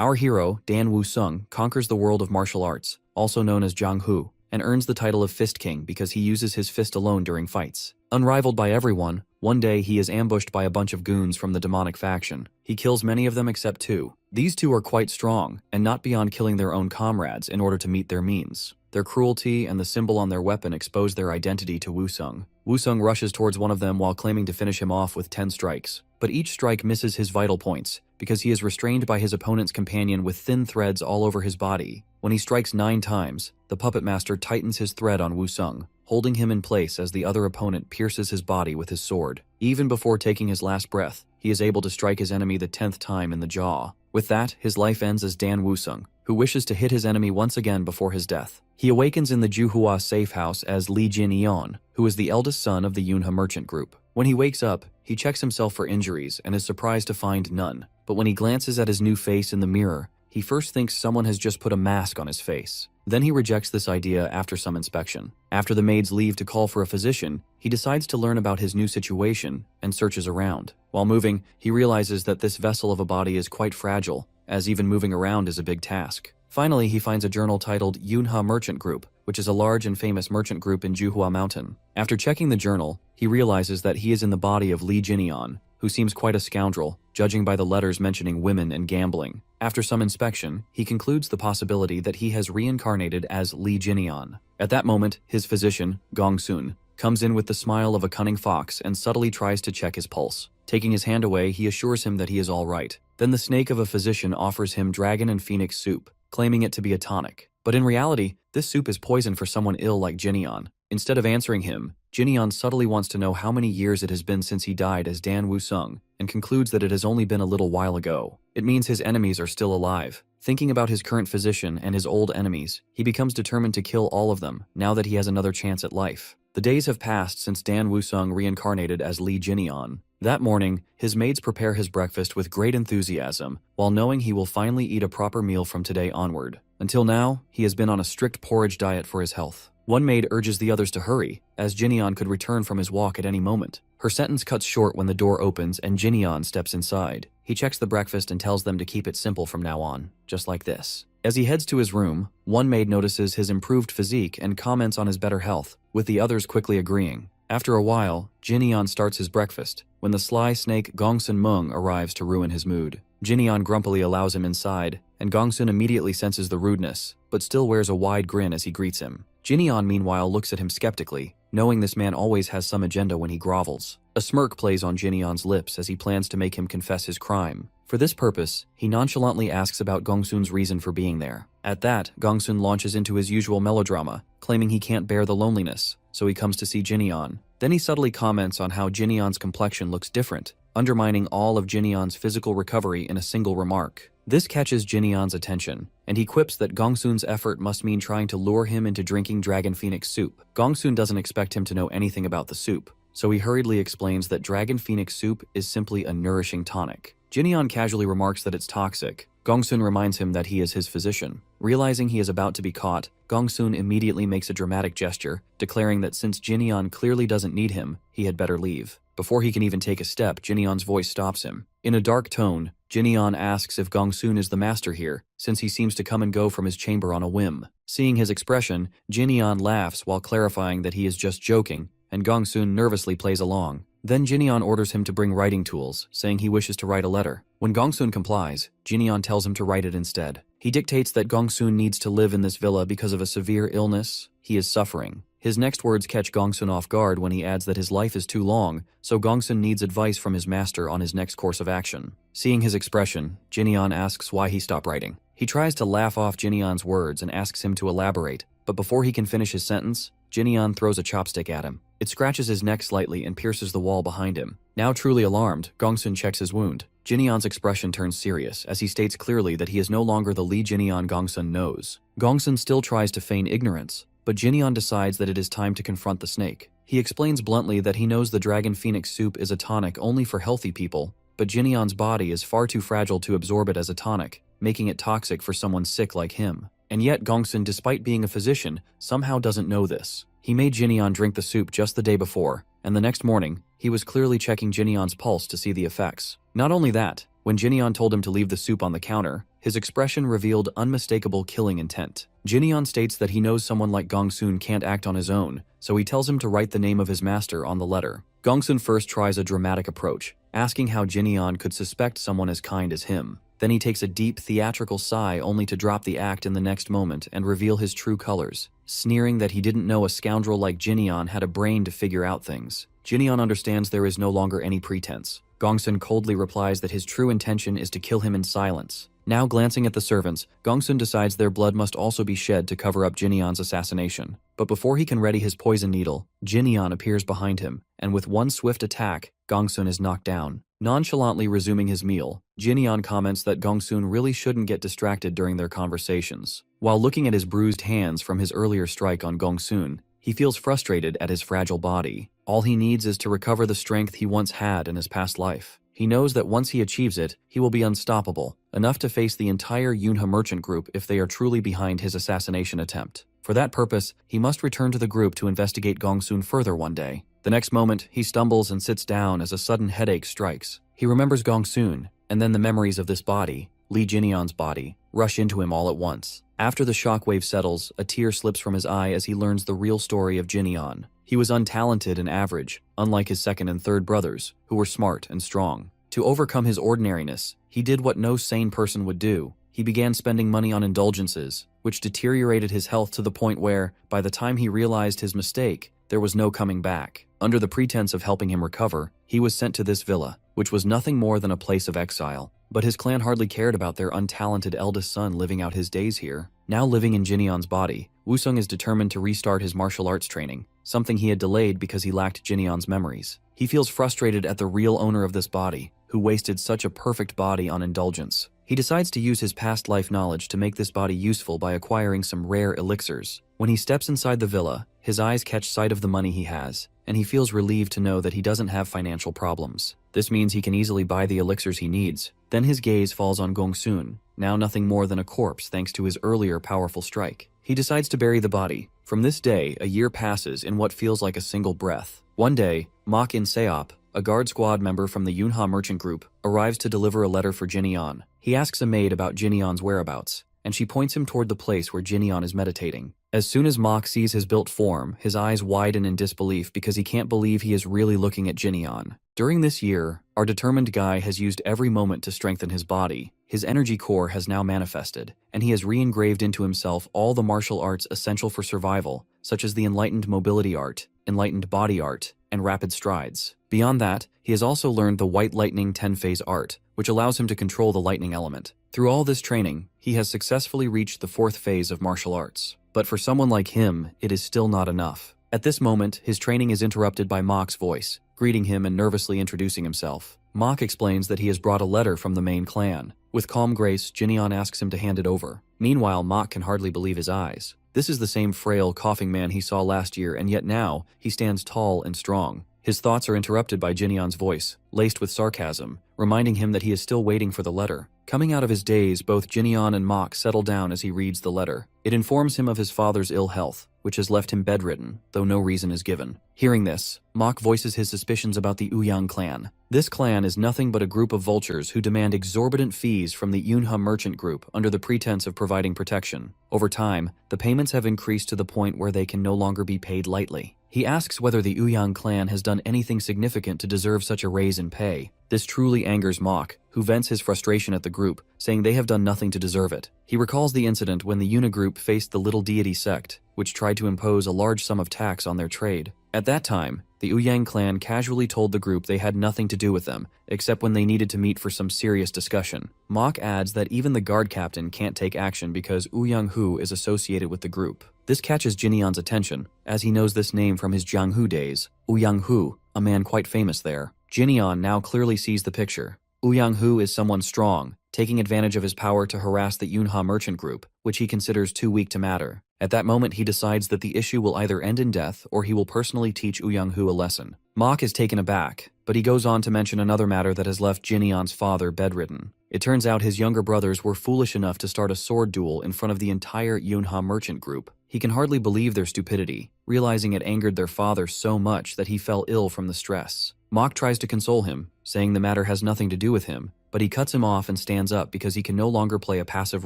Our hero, Dan Woo-sung, conquers the world of martial arts, also known as Jang-Hu, and earns the title of Fist King because he uses his fist alone during fights. Unrivaled by everyone, one day he is ambushed by a bunch of goons from the demonic faction. He kills many of them except two. These two are quite strong, and not beyond killing their own comrades in order to meet their means. Their cruelty and the symbol on their weapon expose their identity to Woo-sung. Woo-sung rushes towards one of them while claiming to finish him off with 10 strikes. But each strike misses his vital points, because he is restrained by his opponent's companion with thin threads all over his body. When he strikes 9 times, the puppet master tightens his thread on Woo-sung, holding him in place as the other opponent pierces his body with his sword. Even before taking his last breath, he is able to strike his enemy the 10th time in the jaw. With that, his life ends as Dan Woo-sung, who wishes to hit his enemy once again before his death. He awakens in the Juhua safe house as Lie Ginon, who is the eldest son of the Yunha merchant group. When he wakes up, he checks himself for injuries and is surprised to find none. But when he glances at his new face in the mirror, he first thinks someone has just put a mask on his face. Then he rejects this idea after some inspection. After the maids leave to call for a physician, he decides to learn about his new situation and searches around. While moving, he realizes that this vessel of a body is quite fragile, as even moving around is a big task. Finally, he finds a journal titled Yunha Merchant Group, which is a large and famous merchant group in Juhua Mountain. After checking the journal, he realizes that he is in the body of Lie Ginon, who seems quite a scoundrel, judging by the letters mentioning women and gambling. After some inspection, he concludes the possibility that he has reincarnated as Lie Ginon. At that moment, his physician, Gong-sun, comes in with the smile of a cunning fox and subtly tries to check his pulse. Taking his hand away, he assures him that he is all right. Then the snake of a physician offers him dragon and phoenix soup, claiming it to be a tonic. But in reality, this soup is poison for someone ill like Ginon. Instead of answering him, Ginon subtly wants to know how many years it has been since he died as Dan Woo-sung, and concludes that it has only been a little while ago. It means his enemies are still alive. Thinking about his current physician and his old enemies, he becomes determined to kill all of them, now that he has another chance at life. The days have passed since Dan Woo-sung reincarnated as Lie Ginon. That morning, his maids prepare his breakfast with great enthusiasm, while knowing he will finally eat a proper meal from today onward. Until now, he has been on a strict porridge diet for his health. One maid urges the others to hurry, as Ginon could return from his walk at any moment. Her sentence cuts short when the door opens and Ginon steps inside. He checks the breakfast and tells them to keep it simple from now on, just like this. As he heads to his room, one maid notices his improved physique and comments on his better health, with the others quickly agreeing. After a while, Ginon starts his breakfast, when the sly snake Gongsun Mung arrives to ruin his mood. Ginon grumpily allows him inside, and Gongsun immediately senses the rudeness, but still wears a wide grin as he greets him. Ginon meanwhile looks at him skeptically, knowing this man always has some agenda when he grovels. A smirk plays on Ginion's lips as he plans to make him confess his crime. For this purpose, he nonchalantly asks about Gongsun's reason for being there. At that, Gongsun launches into his usual melodrama, claiming he can't bear the loneliness, so he comes to see Ginon. Then he subtly comments on how Ginion's complexion looks different, undermining all of Ginion's physical recovery in a single remark. This catches Ginion's attention, and he quips that Gongsun's effort must mean trying to lure him into drinking dragon phoenix soup. Gongsun doesn't expect him to know anything about the soup, so he hurriedly explains that dragon phoenix soup is simply a nourishing tonic. Ginon casually remarks that it's toxic. Gongsun reminds him that he is his physician. Realizing he is about to be caught, Gongsun immediately makes a dramatic gesture, declaring that since Ginon clearly doesn't need him, he had better leave. Before he can even take a step, Ginion's voice stops him. In a dark tone, Ginon asks if Gongsun is the master here, since he seems to come and go from his chamber on a whim. Seeing his expression, Ginon laughs while clarifying that he is just joking, and Gongsun nervously plays along. Then Ginon orders him to bring writing tools, saying he wishes to write a letter. When Gongsun complies, Ginon tells him to write it instead. He dictates that Gongsun needs to live in this villa because of a severe illness. He is suffering. His next words catch Gongsun off guard when he adds that his life is too long, so Gongsun needs advice from his master on his next course of action. Seeing his expression, Ginon asks why he stopped writing. He tries to laugh off Ginion's words and asks him to elaborate, but before he can finish his sentence, Ginon throws a chopstick at him. It scratches his neck slightly and pierces the wall behind him. Now truly alarmed, Gongsun checks his wound. Ginion's expression turns serious as he states clearly that he is no longer the Lie Ginon Gongsun knows. Gongsun still tries to feign ignorance, but Ginon decides that it is time to confront the snake. He explains bluntly that he knows the dragon phoenix soup is a tonic only for healthy people, but Ginion's body is far too fragile to absorb it as a tonic, making it toxic for someone sick like him. And yet Gongsun, despite being a physician, somehow doesn't know this. He made Ginon drink the soup just the day before, and the next morning, he was clearly checking Ginion's pulse to see the effects. Not only that, when Ginon told him to leave the soup on the counter, His expression revealed unmistakable killing intent. Ginon states that he knows someone like Gongsun can't act on his own, so he tells him to write the name of his master on the letter. Gongsun first tries a dramatic approach, asking how Ginon could suspect someone as kind as him. Then he takes a deep theatrical sigh only to drop the act in the next moment and reveal his true colors, sneering that he didn't know a scoundrel like Ginon had a brain to figure out things. Ginon understands there is no longer any pretense. Gongsun coldly replies that his true intention is to kill him in silence. Now glancing at the servants, Gongsun decides their blood must also be shed to cover up Jinion's assassination. But before he can ready his poison needle, Ginion appears behind him, and with one swift attack, Gongsun is knocked down. Nonchalantly resuming his meal, Ginion comments that Gongsun really shouldn't get distracted during their conversations. While looking at his bruised hands from his earlier strike on Gongsun, he feels frustrated at his fragile body. All he needs is to recover the strength he once had in his past life. He knows that once he achieves it, he will be unstoppable, enough to face the entire Yunha merchant group if they are truly behind his assassination attempt. For that purpose, he must return to the group to investigate Gongsun further one day. The next moment, he stumbles and sits down as a sudden headache strikes. He remembers Gongsun, and then the memories of this body, Lie Ginion's body, rush into him all at once. After the shockwave settles, a tear slips from his eye as he learns the real story of Ginion. He was untalented and average, unlike his second and third brothers, who were smart and strong. To overcome his ordinariness, he did what no sane person would do. He began spending money on indulgences, which deteriorated his health to the point where, by the time he realized his mistake, there was no coming back. Under the pretense of helping him recover, he was sent to this villa, which was nothing more than a place of exile. But his clan hardly cared about their untalented eldest son living out his days here. Now living in Jinion's body, Wusung is determined to restart his martial arts training, something he had delayed because he lacked Jinion's memories. He feels frustrated at the real owner of this body, who wasted such a perfect body on indulgence. He decides to use his past life knowledge to make this body useful by acquiring some rare elixirs. When he steps inside the villa, his eyes catch sight of the money he has, and he feels relieved to know that he doesn't have financial problems. This means he can easily buy the elixirs he needs. Then his gaze falls on Gongsun, now nothing more than a corpse thanks to his earlier powerful strike. He decides to bury the body. From this day, a year passes in what feels like a single breath. One day, Mok In Seop, a guard squad member from the Yunha merchant group, arrives to deliver a letter for Ginion. He asks a maid about Jinion's whereabouts, and she points him toward the place where Ginion is meditating. As soon as Mok sees his built form, his eyes widen in disbelief because he can't believe he is really looking at Ginion. During this year, our determined guy has used every moment to strengthen his body. His energy core has now manifested, and he has re-engraved into himself all the martial arts essential for survival, such as the enlightened mobility art, enlightened body art, and rapid strides. Beyond that, he has also learned the White Lightning 10-phase art, which allows him to control the lightning element. Through all this training, he has successfully reached the 4th phase of martial arts. But for someone like him, it is still not enough. At this moment, his training is interrupted by Mok's voice, greeting him and nervously introducing himself. Mok explains that he has brought a letter from the main clan. With calm grace, Ginion asks him to hand it over. Meanwhile, Mok can hardly believe his eyes. This is the same frail, coughing man he saw last year, and yet now, he stands tall and strong. His thoughts are interrupted by Jinion's voice, laced with sarcasm, reminding him that he is still waiting for the letter. Coming out of his daze, both Ginion and Mok settle down as he reads the letter. It informs him of his father's ill health, which has left him bedridden, though no reason is given. Hearing this, Mok voices his suspicions about the Uang clan. This clan is nothing but a group of vultures who demand exorbitant fees from the Yunha merchant group under the pretense of providing protection. Over time, the payments have increased to the point where they can no longer be paid lightly. He asks whether the Uang clan has done anything significant to deserve such a raise in pay. This truly angers Mok, who vents his frustration at the group, saying they have done nothing to deserve it. He recalls the incident when the Yuna group faced the Little Deity sect, which tried to impose a large sum of tax on their trade. At that time, the Uang clan casually told the group they had nothing to do with them, except when they needed to meet for some serious discussion. Mok adds that even the guard captain can't take action because Uang Hu is associated with the group. This catches Jinion's attention, as he knows this name from his Jianghu days. Uang Hu, a man quite famous there. Ginion now clearly sees the picture. Uang Hu is someone strong, taking advantage of his power to harass the Yunha merchant group, which he considers too weak to matter. At that moment, he decides that the issue will either end in death or he will personally teach Uang Hu a lesson. Mok is taken aback, but he goes on to mention another matter that has left Jinion's father bedridden. It turns out his younger brothers were foolish enough to start a sword duel in front of the entire Yunha merchant group. He can hardly believe their stupidity, realizing it angered their father so much that he fell ill from the stress. Mok tries to console him, saying the matter has nothing to do with him, but he cuts him off and stands up because he can no longer play a passive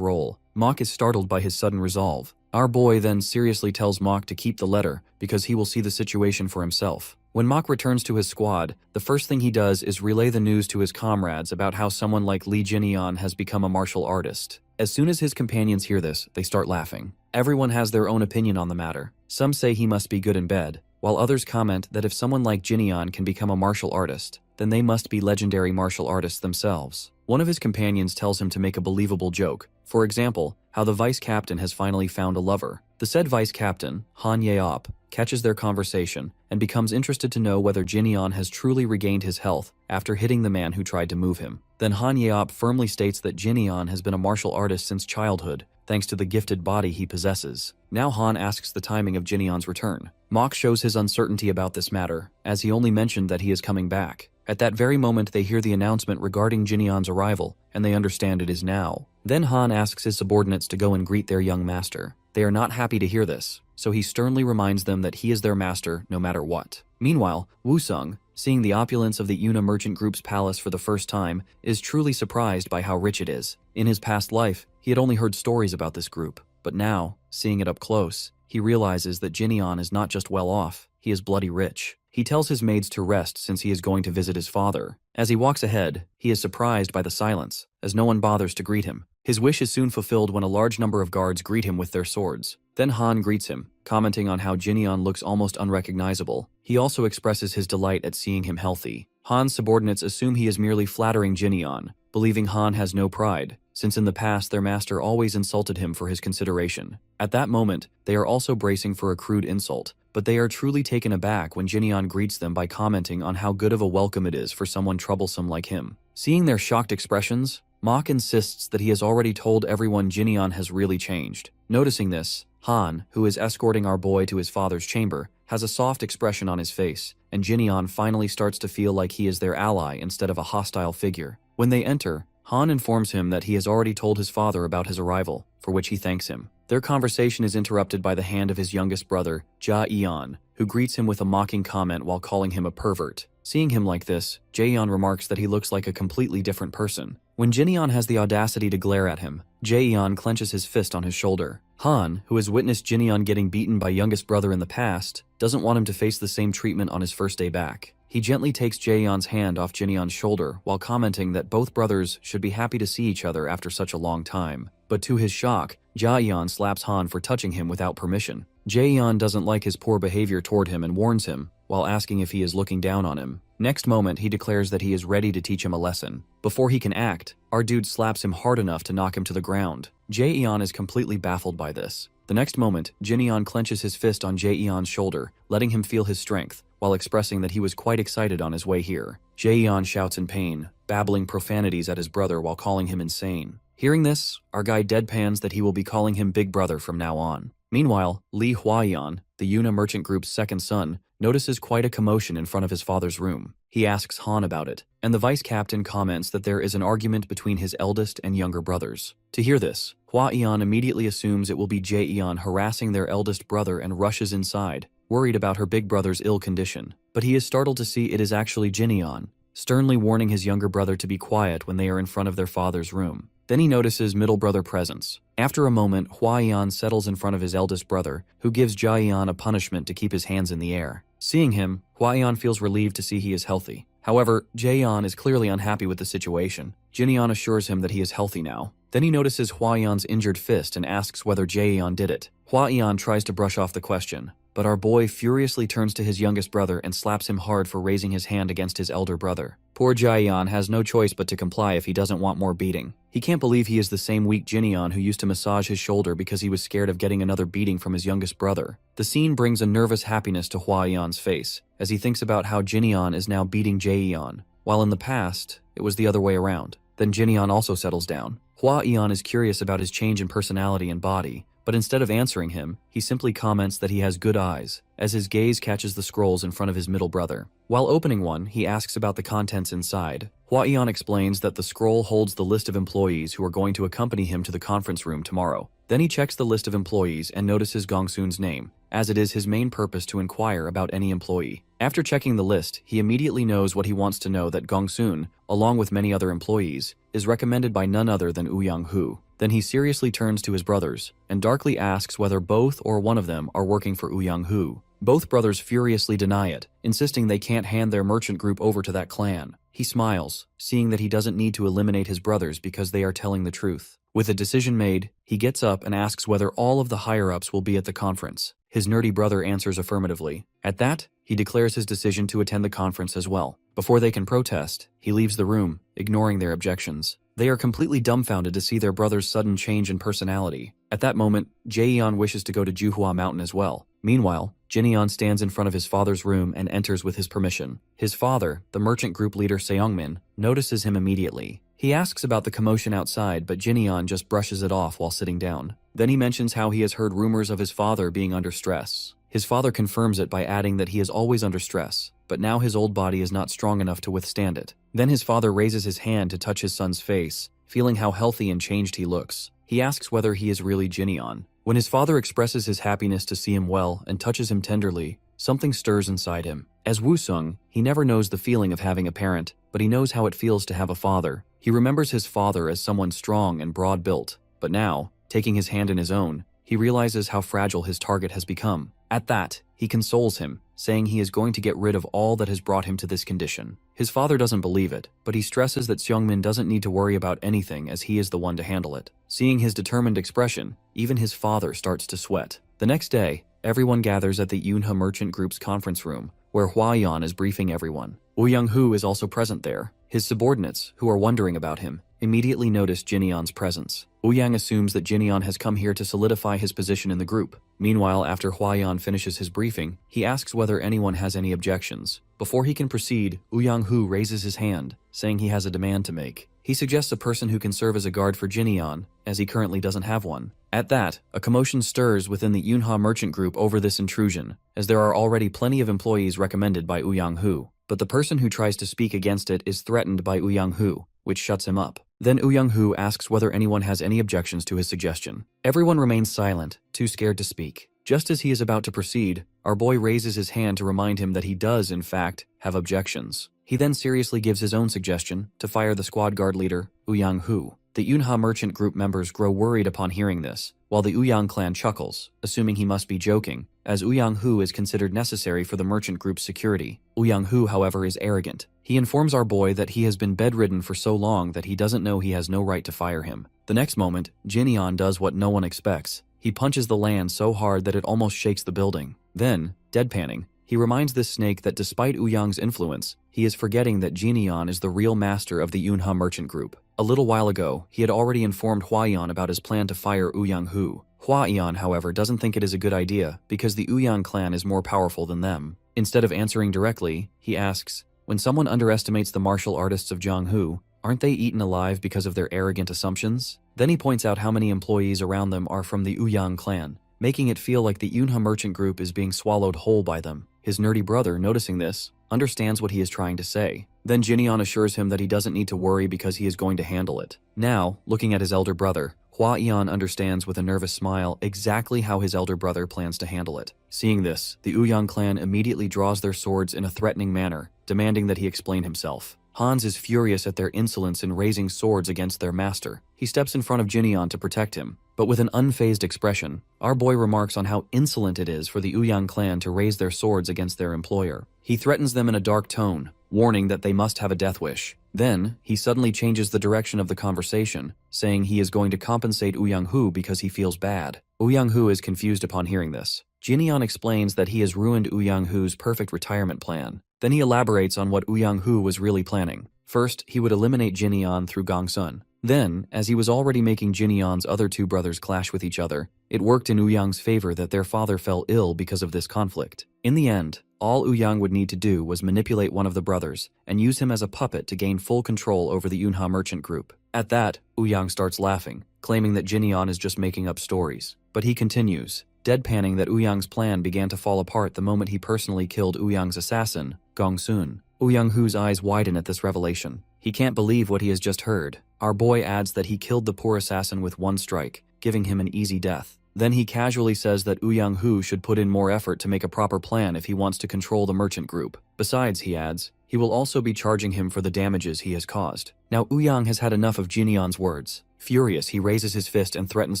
role. Mok is startled by his sudden resolve. Our boy then seriously tells Mok to keep the letter because he will see the situation for himself. When Mok returns to his squad, the first thing he does is relay the news to his comrades about how someone like Lie Ginon has become a martial artist. As soon as his companions hear this, they start laughing. Everyone has their own opinion on the matter. Some say he must be good in bed, while others comment that if someone like Ginon can become a martial artist, then they must be legendary martial artists themselves. One of his companions tells him to make a believable joke. For example, how the vice captain has finally found a lover. The said vice captain, Han Yeop, catches their conversation and becomes interested to know whether Ginon has truly regained his health after hitting the man who tried to move him. Then Han Yeop firmly states that Ginon has been a martial artist since childhood, thanks to the gifted body he possesses. Now Han asks the timing of Ginion's return. Mok shows his uncertainty about this matter, as he only mentioned that he is coming back. At that very moment they hear the announcement regarding Ginion's arrival, and they understand it is now. Then Han asks his subordinates to go and greet their young master. They are not happy to hear this, so he sternly reminds them that he is their master no matter what. Meanwhile, Woo-sung, seeing the opulence of the Yuna merchant group's palace for the first time, is truly surprised by how rich it is. In his past life, he had only heard stories about this group, but now, seeing it up close, he realizes that Ginon is not just well off, he is bloody rich. He tells his maids to rest since he is going to visit his father. As he walks ahead, he is surprised by the silence, as no one bothers to greet him. His wish is soon fulfilled when a large number of guards greet him with their swords. Then Han greets him, commenting on how Ginon looks almost unrecognizable. He also expresses his delight at seeing him healthy. Han's subordinates assume he is merely flattering Ginon, believing Han has no pride, since in the past their master always insulted him for his consideration. At that moment, they are also bracing for a crude insult, but they are truly taken aback when Ginon greets them by commenting on how good of a welcome it is for someone troublesome like him. Seeing their shocked expressions, Mok insists that he has already told everyone Ginon has really changed. Noticing this, Han, who is escorting our boy to his father's chamber, has a soft expression on his face, and Ginon finally starts to feel like he is their ally instead of a hostile figure. When they enter, Han informs him that he has already told his father about his arrival, for which he thanks him. Their conversation is interrupted by the hand of his youngest brother, Jae-eon, who greets him with a mocking comment while calling him a pervert. Seeing him like this, Jae-eon remarks that he looks like a completely different person. When Ginon has the audacity to glare at him, Jae-eon clenches his fist on his shoulder. Han, who has witnessed Ginon getting beaten by youngest brother in the past, doesn't want him to face the same treatment on his first day back. He gently takes Jae-eon's hand off Ginion's shoulder while commenting that both brothers should be happy to see each other after such a long time. But to his shock, Jae-eon slaps Han for touching him without permission. Jae-eon doesn't like his poor behavior toward him and warns him, while asking if he is looking down on him. Next moment, he declares that he is ready to teach him a lesson. Before he can act, our dude slaps him hard enough to knock him to the ground. Jae-eon is completely baffled by this. The next moment, Ginon clenches his fist on Jae-eon's shoulder, letting him feel his strength, while expressing that he was quite excited on his way here. Jae-eon shouts in pain, babbling profanities at his brother while calling him insane. Hearing this, our guy deadpans that he will be calling him Big Brother from now on. Meanwhile, Lee Hwa-yeon, the Yuna merchant group's second son, notices quite a commotion in front of his father's room. He asks Han about it, and the vice captain comments that there is an argument between his eldest and younger brothers. To hear this, Hwa-yeon immediately assumes it will be Jae-eon harassing their eldest brother and rushes inside, worried about her big brother's ill condition. But he is startled to see it is actually Ginon, sternly warning his younger brother to be quiet when they are in front of their father's room. Then he notices middle brother presence. After a moment, Hwa-yeon settles in front of his eldest brother, who gives Jae-eon a punishment to keep his hands in the air. Seeing him, Hwa-yeon feels relieved to see he is healthy. However, Jae-eon is clearly unhappy with the situation. Ginon assures him that he is healthy now. Then he notices Hwa-yeon's injured fist and asks whether Jae-eon did it. Hwa-yeon tries to brush off the question, but our boy furiously turns to his youngest brother and slaps him hard for raising his hand against his elder brother. Poor Jae-eon has no choice but to comply if he doesn't want more beating. He can't believe he is the same weak Ginon who used to massage his shoulder because he was scared of getting another beating from his youngest brother. The scene brings a nervous happiness to Hwa-yeon's face, as he thinks about how Ginon is now beating Jae-eon, while in the past, it was the other way around. Then Ginon also settles down. Hwa-yeon is curious about his change in personality and body, but instead of answering him, he simply comments that he has good eyes, as his gaze catches the scrolls in front of his middle brother. While opening one, he asks about the contents inside. Hwa-yeon explains that the scroll holds the list of employees who are going to accompany him to the conference room tomorrow. Then he checks the list of employees and notices Gongsun's name, as it is his main purpose to inquire about any employee. After checking the list, he immediately knows what he wants to know, that Gongsun, along with many other employees, is recommended by none other than Uang. Then he seriously turns to his brothers and darkly asks whether both or one of them are working for Uang. Both brothers furiously deny it, insisting they can't hand their merchant group over to that clan. He smiles, seeing that he doesn't need to eliminate his brothers because they are telling the truth. With a decision made, he gets up and asks whether all of the higher-ups will be at the conference. His nerdy brother answers affirmatively. At that, he declares his decision to attend the conference as well. Before they can protest, he leaves the room, ignoring their objections. They are completely dumbfounded to see their brother's sudden change in personality. At that moment, Jaeyeon wishes to go to Juhua Mountain as well. Meanwhile, Jineon stands in front of his father's room and enters with his permission. His father, the merchant group leader Seongmin, notices him immediately. He asks about the commotion outside, but Jineon just brushes it off while sitting down. Then he mentions how he has heard rumors of his father being under stress. His father confirms it by adding that he is always under stress, but now his old body is not strong enough to withstand it. Then his father raises his hand to touch his son's face, feeling how healthy and changed he looks. He asks whether he is really Jineon. When his father expresses his happiness to see him well and touches him tenderly, something stirs inside him. As Woo-sung, he never knows the feeling of having a parent, but he knows how it feels to have a father. He remembers his father as someone strong and broad-built, but now, taking his hand in his own, he realizes how fragile his target has become. At that, he consoles him, saying he is going to get rid of all that has brought him to this condition. His father doesn't believe it, but he stresses that Seongmin doesn't need to worry about anything as he is the one to handle it. Seeing his determined expression, even his father starts to sweat. The next day, everyone gathers at the Yunha Merchant Group's conference room, where Hwayeon is briefing everyone. Uang is also present there. His subordinates, who are wondering about him, immediately notice Jineon's presence. Uang assumes that Jineon has come here to solidify his position in the group. Meanwhile, after Hwayeon finishes his briefing, he asks whether anyone has any objections. Before he can proceed, Uang raises his hand, saying he has a demand to make. He suggests a person who can serve as a guard for Jineon, as he currently doesn't have one. At that, a commotion stirs within the Yunha Merchant Group over this intrusion, as there are already plenty of employees recommended by Uang. But the person who tries to speak against it is threatened by Uang, which shuts him up. Then Uang asks whether anyone has any objections to his suggestion. Everyone remains silent, too scared to speak. Just as he is about to proceed, our boy raises his hand to remind him that he does, in fact, have objections. He then seriously gives his own suggestion to fire the squad guard leader, Uang. The Yunha Merchant Group members grow worried upon hearing this, while the Uang clan chuckles, assuming he must be joking, as Uang is considered necessary for the Merchant Group's security. Uang, however, is arrogant. He informs our boy that he has been bedridden for so long that he doesn't know he has no right to fire him. The next moment, Jineon does what no one expects. He punches the land so hard that it almost shakes the building. Then, deadpanning, he reminds this snake that despite Uyang's influence, he is forgetting that Jineon is the real master of the Yunha Merchant Group. A little while ago, he had already informed Hwayeon about his plan to fire Uang. Hwayeon, however, doesn't think it is a good idea because the Uang clan is more powerful than them. Instead of answering directly, he asks, when someone underestimates the martial artists of Jianghu, aren't they eaten alive because of their arrogant assumptions? Then he points out how many employees around them are from the Uang clan, making it feel like the Yunha Merchant Group is being swallowed whole by them. His nerdy brother, noticing this, understands what he is trying to say. Then Jineon assures him that he doesn't need to worry because he is going to handle it. Now, looking at his elder brother, Hwayeon understands with a nervous smile exactly how his elder brother plans to handle it. Seeing this, the Uang clan immediately draws their swords in a threatening manner, demanding that he explain himself. Hans is furious at their insolence in raising swords against their master. He steps in front of Jineon to protect him, but with an unfazed expression, our boy remarks on how insolent it is for the Uang clan to raise their swords against their employer. He threatens them in a dark tone, warning that they must have a death wish. Then, he suddenly changes the direction of the conversation, saying he is going to compensate Uang because he feels bad. Uang is confused upon hearing this. Jineon explains that he has ruined Uang's perfect retirement plan. Then he elaborates on what Uang was really planning. First, he would eliminate Jineon through Gongsun. Then, as he was already making Jineon's other two brothers clash with each other, it worked in Uyang's favor that their father fell ill because of this conflict. In the end, all Uang would need to do was manipulate one of the brothers and use him as a puppet to gain full control over the Yunha Merchant Group. At that, Uang starts laughing, claiming that Jineon is just making up stories. But he continues, deadpanning that Uyang's plan began to fall apart the moment he personally killed Uyang's assassin, Gongsun. Uang's eyes widen at this revelation. He can't believe what he has just heard. Our boy adds that he killed the poor assassin with one strike, giving him an easy death. Then he casually says that Uang Hu should put in more effort to make a proper plan if he wants to control the merchant group. Besides, he adds, he will also be charging him for the damages he has caused. Now Uang has had enough of Jinion's words. Furious, he raises his fist and threatens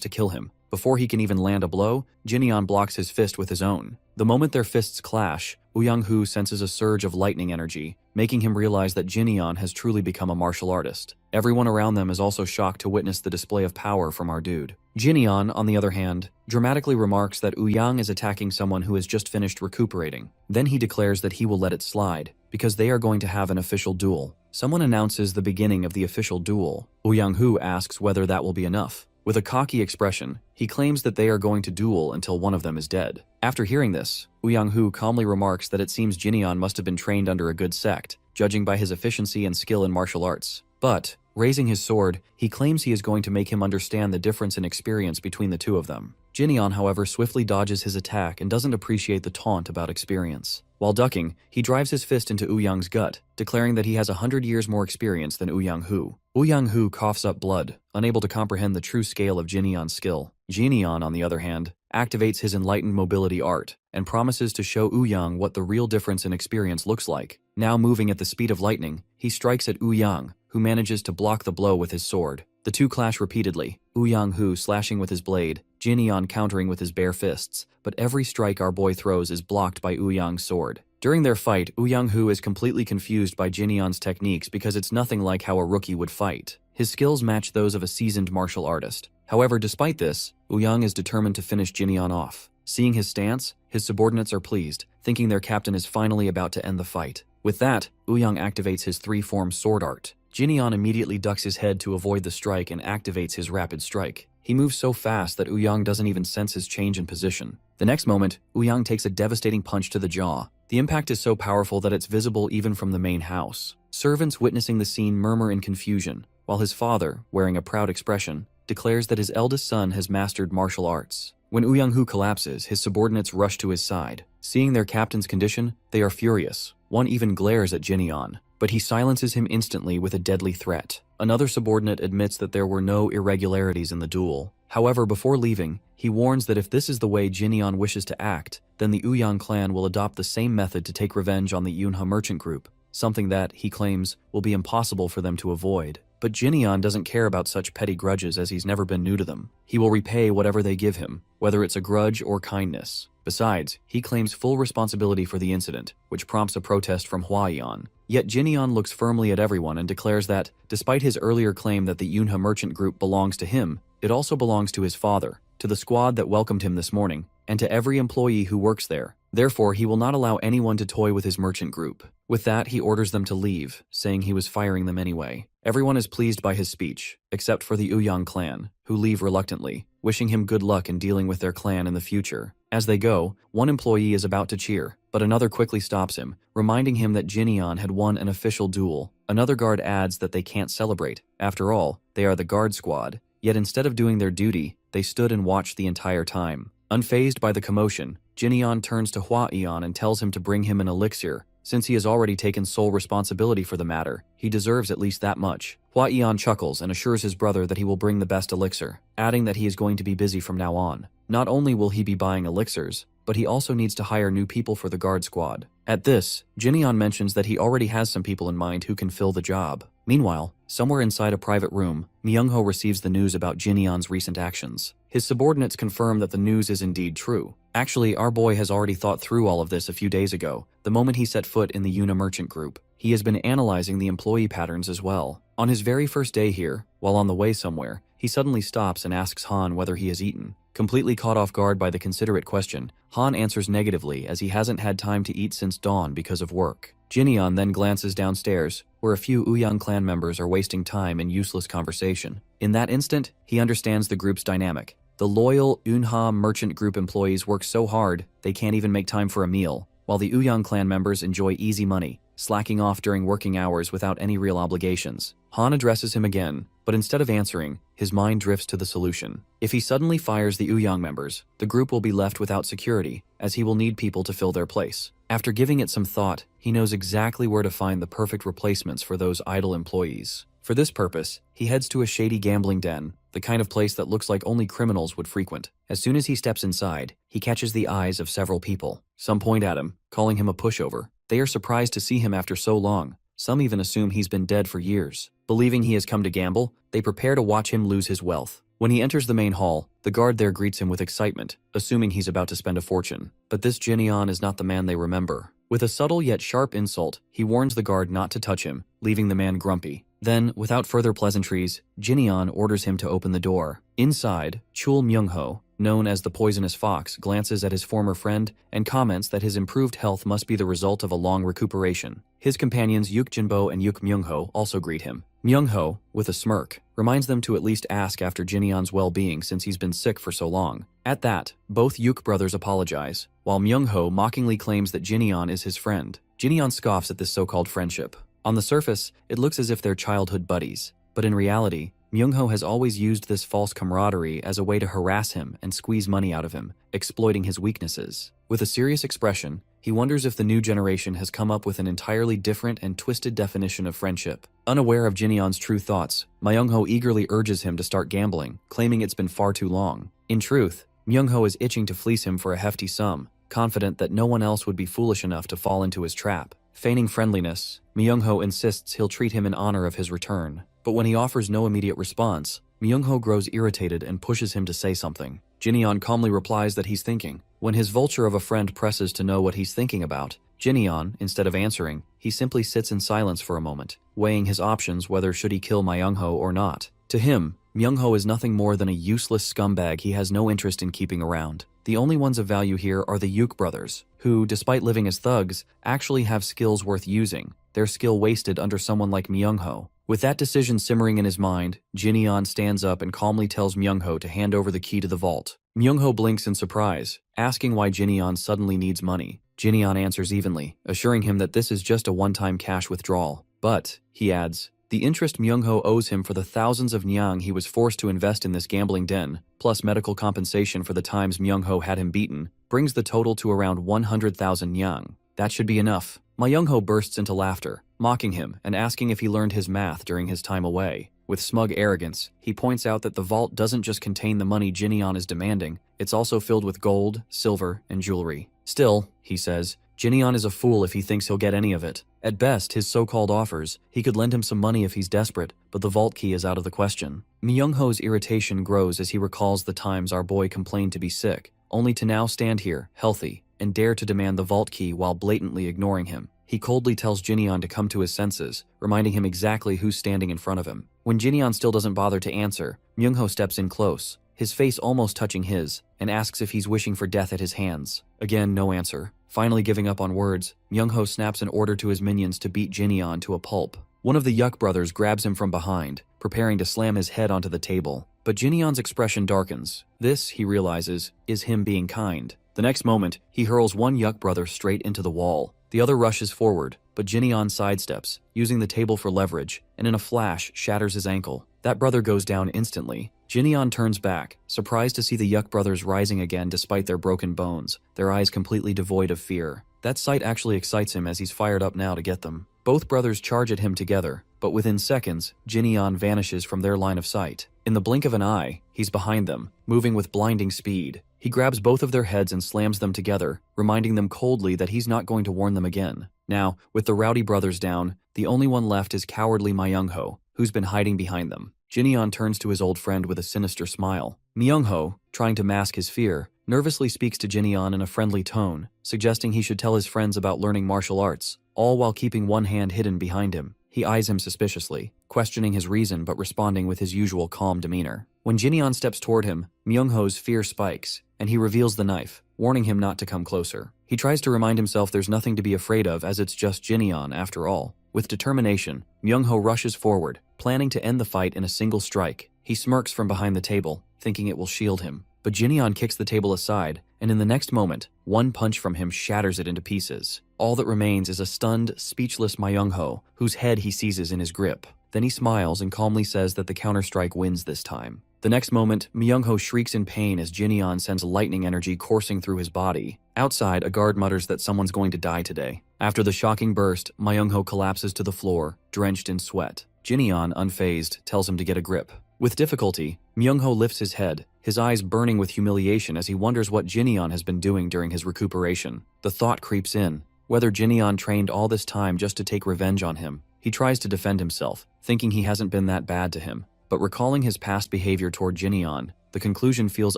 to kill him. Before he can even land a blow, Jinion blocks his fist with his own. The moment their fists clash, Uang Hu senses a surge of lightning energy, making him realize that Jinion has truly become a martial artist. Everyone around them is also shocked to witness the display of power from our dude. Jinion, on the other hand, dramatically remarks that Uang is attacking someone who has just finished recuperating. Then he declares that he will let it slide, because they are going to have an official duel. Someone announces the beginning of the official duel. Uang Hu asks whether that will be enough. With a cocky expression, he claims that they are going to duel until one of them is dead. After hearing this, Uang Hu calmly remarks that it seems Jinion must have been trained under a good sect, judging by his efficiency and skill in martial arts. But, raising his sword, he claims he is going to make him understand the difference in experience between the two of them. Jinion, however, swiftly dodges his attack and doesn't appreciate the taunt about experience. While ducking, he drives his fist into Uyang's gut, declaring that he has 100 years more experience than Uang Hu. Uang Hu coughs up blood, unable to comprehend the true scale of Jinion's skill. Jinion, on the other hand, activates his enlightened mobility art and promises to show Uyang what the real difference in experience looks like. Now moving at the speed of lightning, he strikes at Uyang, who manages to block the blow with his sword. The two clash repeatedly, Uang Hu slashing with his blade, Jinion countering with his bare fists, but every strike our boy throws is blocked by Uyang's sword. During their fight, Uang Hu is completely confused by Jinion's techniques because it's nothing like how a rookie would fight. His skills match those of a seasoned martial artist. However, despite this, Uang is determined to finish Jinion off. Seeing his stance, his subordinates are pleased, thinking their captain is finally about to end the fight. With that, Uang activates his three-form sword art. Jinion immediately ducks his head to avoid the strike and activates his rapid strike. He moves so fast that Uang doesn't even sense his change in position. The next moment, Uang takes a devastating punch to the jaw. The impact is so powerful that it's visible even from the main house. Servants witnessing the scene murmur in confusion, while his father, wearing a proud expression, declares that his eldest son has mastered martial arts. When Uang Hu collapses, his subordinates rush to his side. Seeing their captain's condition, they are furious. One even glares at Jinion, but he silences him instantly with a deadly threat. Another subordinate admits that there were no irregularities in the duel. However, before leaving, he warns that if this is the way Jinion wishes to act, then the Uyang clan will adopt the same method to take revenge on the Yunha merchant group, something that, he claims, will be impossible for them to avoid. But Jinion doesn't care about such petty grudges as he's never been new to them. He will repay whatever they give him, whether it's a grudge or kindness. Besides, he claims full responsibility for the incident, which prompts a protest from Huaiyan. Yet Jinion looks firmly at everyone and declares that, despite his earlier claim that the Yunha merchant group belongs to him, it also belongs to his father, to the squad that welcomed him this morning, and to every employee who works there. Therefore, he will not allow anyone to toy with his merchant group. With that, he orders them to leave, saying he was firing them anyway. Everyone is pleased by his speech, except for the Uyang clan, who leave reluctantly, wishing him good luck in dealing with their clan in the future. As they go, one employee is about to cheer, but another quickly stops him, reminding him that Jinion had won an official duel. Another guard adds that they can't celebrate. After all, they are the guard squad. Yet instead of doing their duty, they stood and watched the entire time. Unfazed by the commotion, Jinion turns to Huaiyan and tells him to bring him an elixir. Since he has already taken sole responsibility for the matter, he deserves at least that much. Huaiyan chuckles and assures his brother that he will bring the best elixir, adding that he is going to be busy from now on. Not only will he be buying elixirs, but he also needs to hire new people for the guard squad. At this, Jinion mentions that he already has some people in mind who can fill the job. Meanwhile, somewhere inside a private room, Myungho receives the news about Jinion's recent actions. His subordinates confirm that the news is indeed true. Actually, our boy has already thought through all of this a few days ago, the moment he set foot in the Yuna merchant group. He has been analyzing the employee patterns as well. On his very first day here, while on the way somewhere, he suddenly stops and asks Han whether he has eaten. Completely caught off guard by the considerate question, Han answers negatively as he hasn't had time to eat since dawn because of work. Jinion then glances downstairs, where a few Uyang clan members are wasting time in useless conversation. In that instant, he understands the group's dynamic. The loyal Yunha merchant group employees work so hard, they can't even make time for a meal, while the Uyang clan members enjoy easy money, slacking off during working hours without any real obligations. Han addresses him again, but instead of answering, his mind drifts to the solution. If he suddenly fires the Uyang members, the group will be left without security, as he will need people to fill their place. After giving it some thought, he knows exactly where to find the perfect replacements for those idle employees. For this purpose, he heads to a shady gambling den, the kind of place that looks like only criminals would frequent. As soon as he steps inside, he catches the eyes of several people. Some point at him, calling him a pushover. They are surprised to see him after so long. Some even assume he's been dead for years. Believing he has come to gamble, they prepare to watch him lose his wealth. When he enters the main hall, the guard there greets him with excitement, assuming he's about to spend a fortune. But this Ginon is not the man they remember. With a subtle yet sharp insult, he warns the guard not to touch him, leaving the man grumpy. Then, without further pleasantries, Ginon orders him to open the door. Inside, Chul Myung-ho, known as the Poisonous Fox, glances at his former friend and comments that his improved health must be the result of a long recuperation. His companions Yuk Jinbo and Yuk Myung-ho also greet him. Myung-ho, with a smirk, reminds them to at least ask after Jinion's well-being since he's been sick for so long. At that, both Yuk brothers apologize, while Myung-ho mockingly claims that Jinion is his friend. Jinion scoffs at this so-called friendship. On the surface, it looks as if they're childhood buddies, but in reality, Myung-ho has always used this false camaraderie as a way to harass him and squeeze money out of him, exploiting his weaknesses. With a serious expression, he wonders if the new generation has come up with an entirely different and twisted definition of friendship. Unaware of Jinion's true thoughts, Myung-ho eagerly urges him to start gambling, claiming it's been far too long. In truth, Myung-ho is itching to fleece him for a hefty sum, confident that no one else would be foolish enough to fall into his trap. Feigning friendliness, Myung-ho insists he'll treat him in honor of his return. But when he offers no immediate response, Myung-ho grows irritated and pushes him to say something. Jinion calmly replies that he's thinking. When his vulture of a friend presses to know what he's thinking about, Jinion, instead of answering, he simply sits in silence for a moment, weighing his options whether should he kill Myung-ho or not. To him, Myung-ho is nothing more than a useless scumbag he has no interest in keeping around. The only ones of value here are the Yuk brothers, who, despite living as thugs, actually have skills worth using, their skill wasted under someone like Myung-ho. With that decision simmering in his mind, Jinion stands up and calmly tells Myung-ho to hand over the key to the vault. Myung-ho blinks in surprise, asking why Jinion suddenly needs money. Jinion answers evenly, assuring him that this is just a one-time cash withdrawal. But, he adds, the interest Myung-ho owes him for the thousands of nyang he was forced to invest in this gambling den, plus medical compensation for the times Myung-ho had him beaten, brings the total to around 100,000 nyang. That should be enough. Myung-ho bursts into laughter, mocking him and asking if he learned his math during his time away. With smug arrogance, he points out that the vault doesn't just contain the money Jinion is demanding, it's also filled with gold, silver, and jewelry. Still, he says, Jinion is a fool if he thinks he'll get any of it. At best, his so-called offers, he could lend him some money if he's desperate, but the vault key is out of the question. Myung-ho's irritation grows as he recalls the times our boy complained to be sick, only to now stand here, healthy, and dare to demand the vault key while blatantly ignoring him. He coldly tells Jinion to come to his senses, reminding him exactly who's standing in front of him. When Jinion still doesn't bother to answer, Myung-ho steps in close, his face almost touching his, and asks if he's wishing for death at his hands. Again, no answer. Finally giving up on words, Myung-ho snaps an order to his minions to beat Jinion to a pulp. One of the Yuk brothers grabs him from behind, preparing to slam his head onto the table. But Jinion's expression darkens. This, he realizes, is him being kind. The next moment, he hurls one Yuk brother straight into the wall. The other rushes forward, but Jinion sidesteps, using the table for leverage, and in a flash shatters his ankle. That brother goes down instantly. Jinion turns back, surprised to see the Yuk brothers rising again despite their broken bones, their eyes completely devoid of fear. That sight actually excites him as he's fired up now to get them. Both brothers charge at him together, but within seconds, Jinion vanishes from their line of sight. In the blink of an eye, he's behind them, moving with blinding speed. He grabs both of their heads and slams them together, reminding them coldly that he's not going to warn them again. Now, with the rowdy brothers down, the only one left is cowardly Myung-ho, who's been hiding behind them. Jinion turns to his old friend with a sinister smile. Myung-ho, trying to mask his fear, nervously speaks to Jinion in a friendly tone, suggesting he should tell his friends about learning martial arts, all while keeping one hand hidden behind him. He eyes him suspiciously, questioning his reason but responding with his usual calm demeanor. When Jinion steps toward him, Myung-ho's fear spikes, and he reveals the knife, warning him not to come closer. He tries to remind himself there's nothing to be afraid of as it's just Jinion after all. With determination, Myung-ho rushes forward, planning to end the fight in a single strike. He smirks from behind the table, thinking it will shield him. But Jinion kicks the table aside, and in the next moment, one punch from him shatters it into pieces. All that remains is a stunned, speechless Myung-ho, whose head he seizes in his grip. Then he smiles and calmly says that the counterstrike wins this time. The next moment, Myung-ho shrieks in pain as Jinion sends lightning energy coursing through his body. Outside, a guard mutters that someone's going to die today. After the shocking burst, Myung-ho collapses to the floor, drenched in sweat. Jinian, unfazed, tells him to get a grip. With difficulty, Myungho lifts his head, his eyes burning with humiliation as he wonders what Jinian has been doing during his recuperation. The thought creeps in, whether Jinian trained all this time just to take revenge on him. He tries to defend himself, thinking he hasn't been that bad to him. But recalling his past behavior toward Jinian, the conclusion feels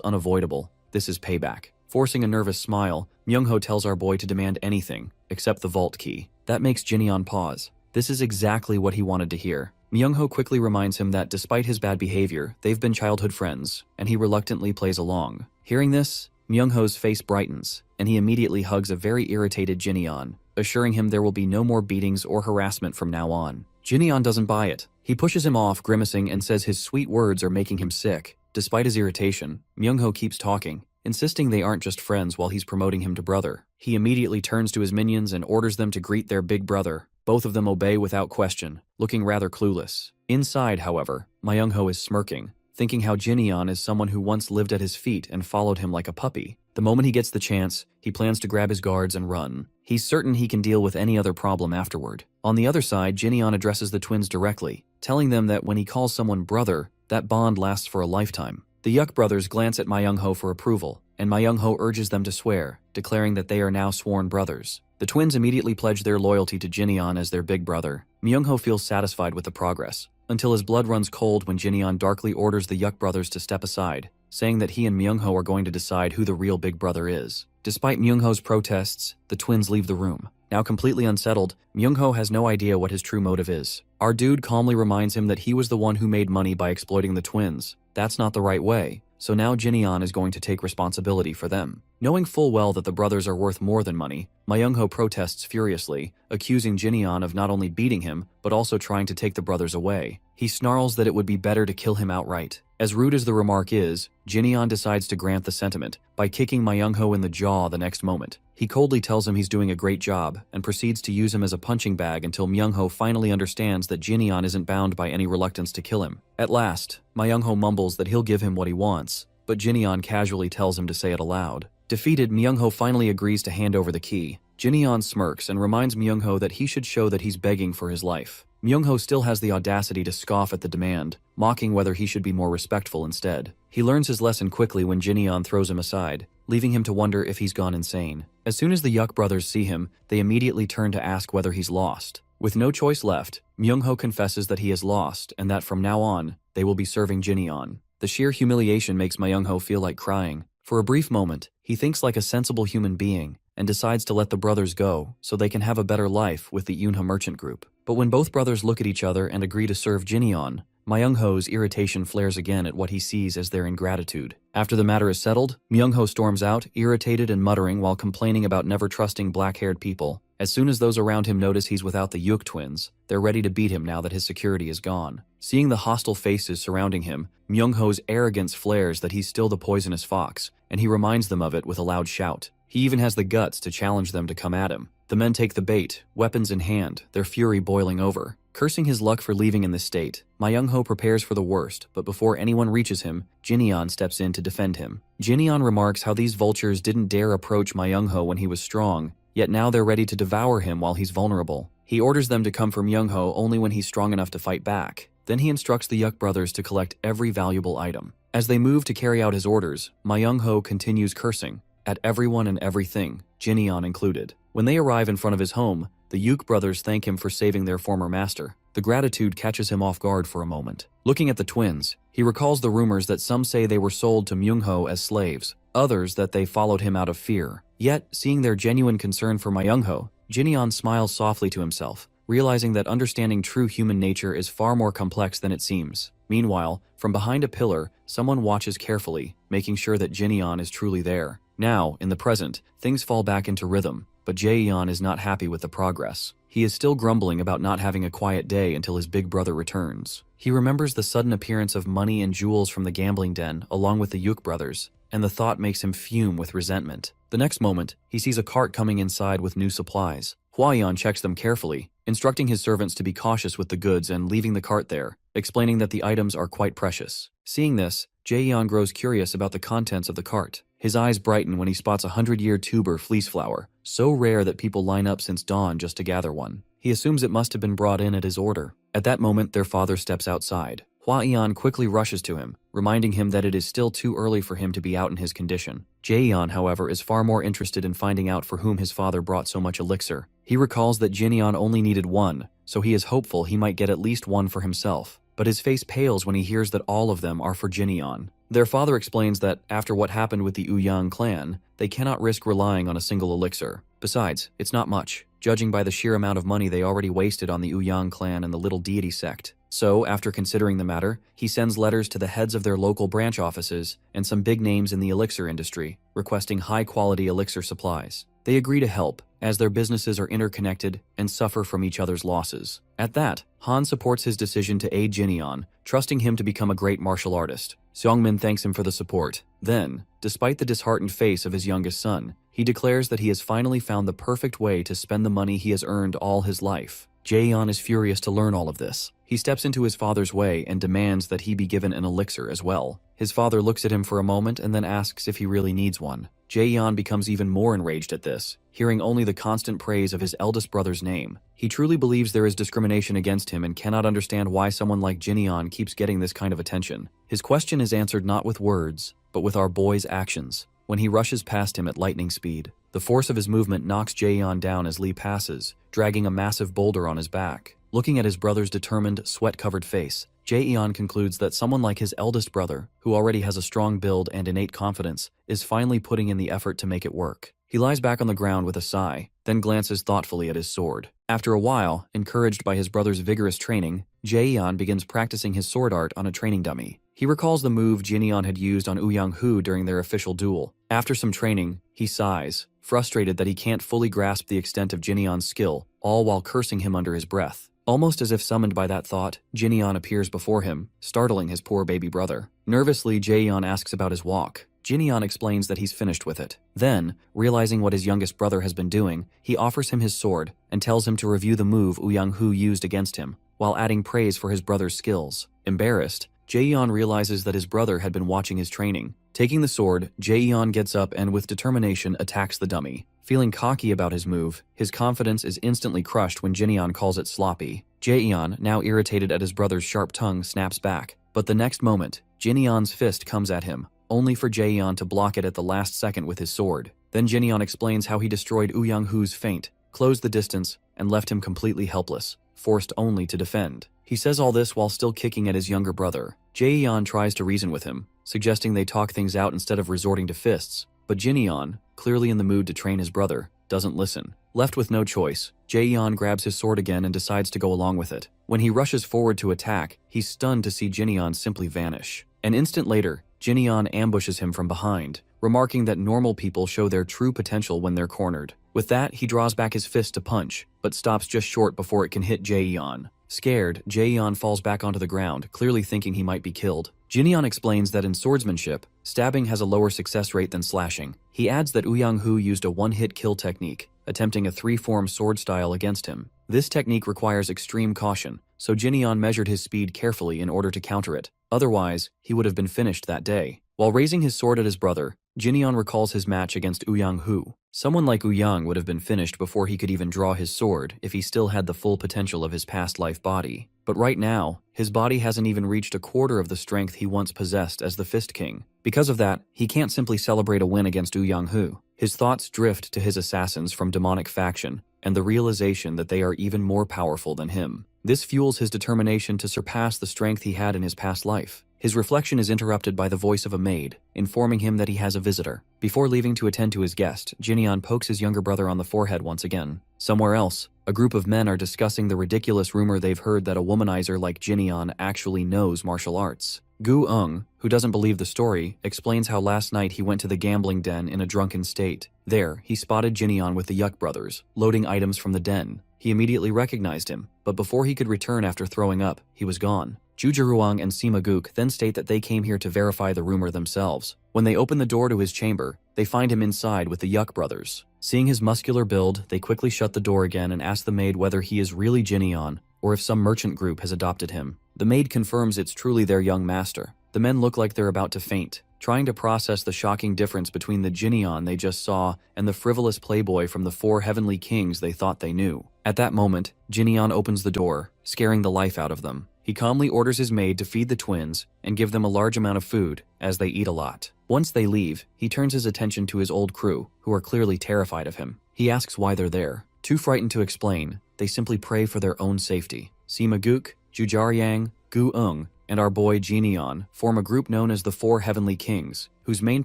unavoidable. This is payback. Forcing a nervous smile, Myungho tells our boy to demand anything, except the vault key. That makes Jinian pause. This is exactly what he wanted to hear. Myungho quickly reminds him that despite his bad behavior, they've been childhood friends, and he reluctantly plays along. Hearing this, Myungho's face brightens, and he immediately hugs a very irritated Jinian, assuring him there will be no more beatings or harassment from now on. Jinian doesn't buy it. He pushes him off, grimacing, and says his sweet words are making him sick. Despite his irritation, Myungho keeps talking, insisting they aren't just friends while he's promoting him to brother. He immediately turns to his minions and orders them to greet their big brother. Both of them obey without question, looking rather clueless. Inside, however, Myungho is smirking, thinking how Jinian is someone who once lived at his feet and followed him like a puppy. The moment he gets the chance, he plans to grab his guards and run. He's certain he can deal with any other problem afterward. On the other side, Jinian addresses the twins directly, telling them that when he calls someone brother, that bond lasts for a lifetime. The Yuk brothers glance at Myungho for approval, and Myungho urges them to swear, declaring that they are now sworn brothers. The twins immediately pledge their loyalty to Jinian as their big brother. Myungho feels satisfied with the progress, until his blood runs cold when Jinian darkly orders the Yuk brothers to step aside, saying that he and Myungho are going to decide who the real big brother is. Despite Myungho's protests, the twins leave the room. Now completely unsettled, Myungho has no idea what his true motive is. Our dude calmly reminds him that he was the one who made money by exploiting the twins. That's not the right way, so now Jinian is going to take responsibility for them. Knowing full well that the brothers are worth more than money, Myungho protests furiously, accusing Jinian of not only beating him, but also trying to take the brothers away. He snarls that it would be better to kill him outright. As rude as the remark is, Jinian decides to grant the sentiment by kicking Myungho in the jaw the next moment. He coldly tells him he's doing a great job and proceeds to use him as a punching bag until Myungho finally understands that Jinian isn't bound by any reluctance to kill him. At last, Myungho mumbles that he'll give him what he wants, but Jinian casually tells him to say it aloud. Defeated, Myungho finally agrees to hand over the key. Jinian smirks and reminds Myungho that he should show that he's begging for his life. Myungho still has the audacity to scoff at the demand, mocking whether he should be more respectful instead. He learns his lesson quickly when Jinian throws him aside, leaving him to wonder if he's gone insane. As soon as the Yuk brothers see him, they immediately turn to ask whether he's lost. With no choice left, Myungho confesses that he is lost and that from now on, they will be serving Jinian. The sheer humiliation makes Myungho feel like crying. For a brief moment, he thinks like a sensible human being and decides to let the brothers go so they can have a better life with the Yunha merchant group. But when both brothers look at each other and agree to serve Jinian, Myungho's irritation flares again at what he sees as their ingratitude. After the matter is settled, Myungho storms out, irritated and muttering while complaining about never trusting black-haired people. As soon as those around him notice he's without the Yuk twins, they're ready to beat him now that his security is gone. Seeing the hostile faces surrounding him, Myungho's arrogance flares that he's still the poisonous fox, and he reminds them of it with a loud shout. He even has the guts to challenge them to come at him. The men take the bait, weapons in hand, their fury boiling over. Cursing his luck for leaving in this state, Myungho prepares for the worst, but before anyone reaches him, Jinian steps in to defend him. Jinian remarks how these vultures didn't dare approach Myungho when he was strong, yet now they're ready to devour him while he's vulnerable. He orders them to come for Myungho only when he's strong enough to fight back. Then he instructs the Yuk brothers to collect every valuable item. As they move to carry out his orders, Myungho continues cursing at everyone and everything, Jinian included. When they arrive in front of his home, the Yuk brothers thank him for saving their former master. The gratitude catches him off guard for a moment. Looking at the twins, he recalls the rumors that some say they were sold to Myungho as slaves, others that they followed him out of fear. Yet, seeing their genuine concern for Myungho, Jinian smiles softly to himself, realizing that understanding true human nature is far more complex than it seems. Meanwhile, from behind a pillar, someone watches carefully, making sure that Jinian is truly there. Now, in the present, things fall back into rhythm, but Jaeyeon is not happy with the progress. He is still grumbling about not having a quiet day until his big brother returns. He remembers the sudden appearance of money and jewels from the gambling den along with the Yuk brothers, and the thought makes him fume with resentment. The next moment, he sees a cart coming inside with new supplies. Hwayeon checks them carefully, instructing his servants to be cautious with the goods and leaving the cart there, explaining that the items are quite precious. Seeing this, Jaeyeon grows curious about the contents of the cart. His eyes brighten when he spots a 100-year tuber fleece flower, so rare that people line up since dawn just to gather one. He assumes it must have been brought in at his order. At that moment, their father steps outside. Hua Yan quickly rushes to him, reminding him that it is still too early for him to be out in his condition. Jaeyeon, however, is far more interested in finding out for whom his father brought so much elixir. He recalls that Jinyeon only needed one, so he is hopeful he might get at least one for himself. But his face pales when he hears that all of them are for Jinyeon. Their father explains that after what happened with the Uang clan, they cannot risk relying on a single elixir. Besides, it's not much, judging by the sheer amount of money they already wasted on the Uang clan and the little deity sect. So, after considering the matter, he sends letters to the heads of their local branch offices and some big names in the elixir industry, requesting high-quality elixir supplies. They agree to help, as their businesses are interconnected and suffer from each other's losses. At that, Han supports his decision to aid Jinyeon, trusting him to become a great martial artist. Seongmin thanks him for the support. Then, despite the disheartened face of his youngest son, he declares that he has finally found the perfect way to spend the money he has earned all his life. Jaeyeon is furious to learn all of this. He steps into his father's way and demands that he be given an elixir as well. His father looks at him for a moment and then asks if he really needs one. Jaeyeon becomes even more enraged at this, hearing only the constant praise of his eldest brother's name. He truly believes there is discrimination against him and cannot understand why someone like Jinyeon keeps getting this kind of attention. His question is answered not with words, but with our boy's actions. When he rushes past him at lightning speed, the force of his movement knocks Jaeyeon down as Lee passes, dragging a massive boulder on his back. Looking at his brother's determined, sweat-covered face, Jaeyeon concludes that someone like his eldest brother, who already has a strong build and innate confidence, is finally putting in the effort to make it work. He lies back on the ground with a sigh, then glances thoughtfully at his sword. After a while, encouraged by his brother's vigorous training, Jaeyeon begins practicing his sword art on a training dummy. He recalls the move Jinyeon had used on Uang during their official duel. After some training, he sighs, frustrated that he can't fully grasp the extent of Jinyeon's skill, all while cursing him under his breath. Almost as if summoned by that thought, Jinyeon appears before him, startling his poor baby brother. Nervously, Jaeyeon asks about his walk. Jinyeon explains that he's finished with it. Then, realizing what his youngest brother has been doing, he offers him his sword and tells him to review the move Uang used against him, while adding praise for his brother's skills. Embarrassed, Jaeyeon realizes that his brother had been watching his training. Taking the sword, Jaeyeon gets up and with determination attacks the dummy. Feeling cocky about his move, his confidence is instantly crushed when Jinyeon calls it sloppy. Jaeyeon, now irritated at his brother's sharp tongue, snaps back. But the next moment, Jinyeon's fist comes at him, only for Jaeyeon to block it at the last second with his sword. Then Jinyeon explains how he destroyed Uang feint, closed the distance, and left him completely helpless, forced only to defend. He says all this while still kicking at his younger brother. Jaeyeon tries to reason with him, suggesting they talk things out instead of resorting to fists, but Jinyeon, clearly in the mood to train his brother, doesn't listen. Left with no choice, Jaeyeon grabs his sword again and decides to go along with it. When he rushes forward to attack, he's stunned to see Jinyeon simply vanish. An instant later, Jinyeon ambushes him from behind, remarking that normal people show their true potential when they're cornered. With that, he draws back his fist to punch, but stops just short before it can hit Jaeyeon. Scared, Jaeyeon falls back onto the ground, clearly thinking he might be killed. Jinyeon explains that in swordsmanship, stabbing has a lower success rate than slashing. He adds that Uang used a one-hit kill technique, attempting a three-form sword style against him. This technique requires extreme caution, so Jinyeon measured his speed carefully in order to counter it. Otherwise, he would have been finished that day. While raising his sword at his brother, Jinyeon recalls his match against Uang. Someone like Uang would have been finished before he could even draw his sword if he still had the full potential of his past life body. But right now, his body hasn't even reached a quarter of the strength he once possessed as the Fist King. Because of that, he can't simply celebrate a win against Uang. His thoughts drift to his assassins from demonic faction and the realization that they are even more powerful than him. This fuels his determination to surpass the strength he had in his past life. His reflection is interrupted by the voice of a maid, informing him that he has a visitor. Before leaving to attend to his guest, Jinyeon pokes his younger brother on the forehead once again. Somewhere else, a group of men are discussing the ridiculous rumor they've heard that a womanizer like Jinyeon actually knows martial arts. Uang, who doesn't believe the story, explains how last night he went to the gambling den in a drunken state. There, he spotted Jinyeon with the Yuk brothers, loading items from the den. He immediately recognized him, but before he could return after throwing up, he was gone. Jujeruang and Sima Guk then state that they came here to verify the rumor themselves. When they open the door to his chamber, they find him inside with the Yuk brothers. Seeing his muscular build, they quickly shut the door again and ask the maid whether he is really Jinyeon, or if some merchant group has adopted him. The maid confirms it's truly their young master. The men look like they're about to faint. trying to process the shocking difference between the Ginon they just saw and the frivolous playboy from the 4 heavenly kings they thought they knew. At that moment, Ginon opens the door, scaring the life out of them. He calmly orders his maid to feed the twins and give them a large amount of food, as they eat a lot. Once they leave, he turns his attention to his old crew, who are clearly terrified of him. He asks why they're there. Too frightened to explain, they simply pray for their own safety. Sima Guk, Jujaryang, Uang, and our boy Ginon form a group known as the 4 Heavenly Kings, whose main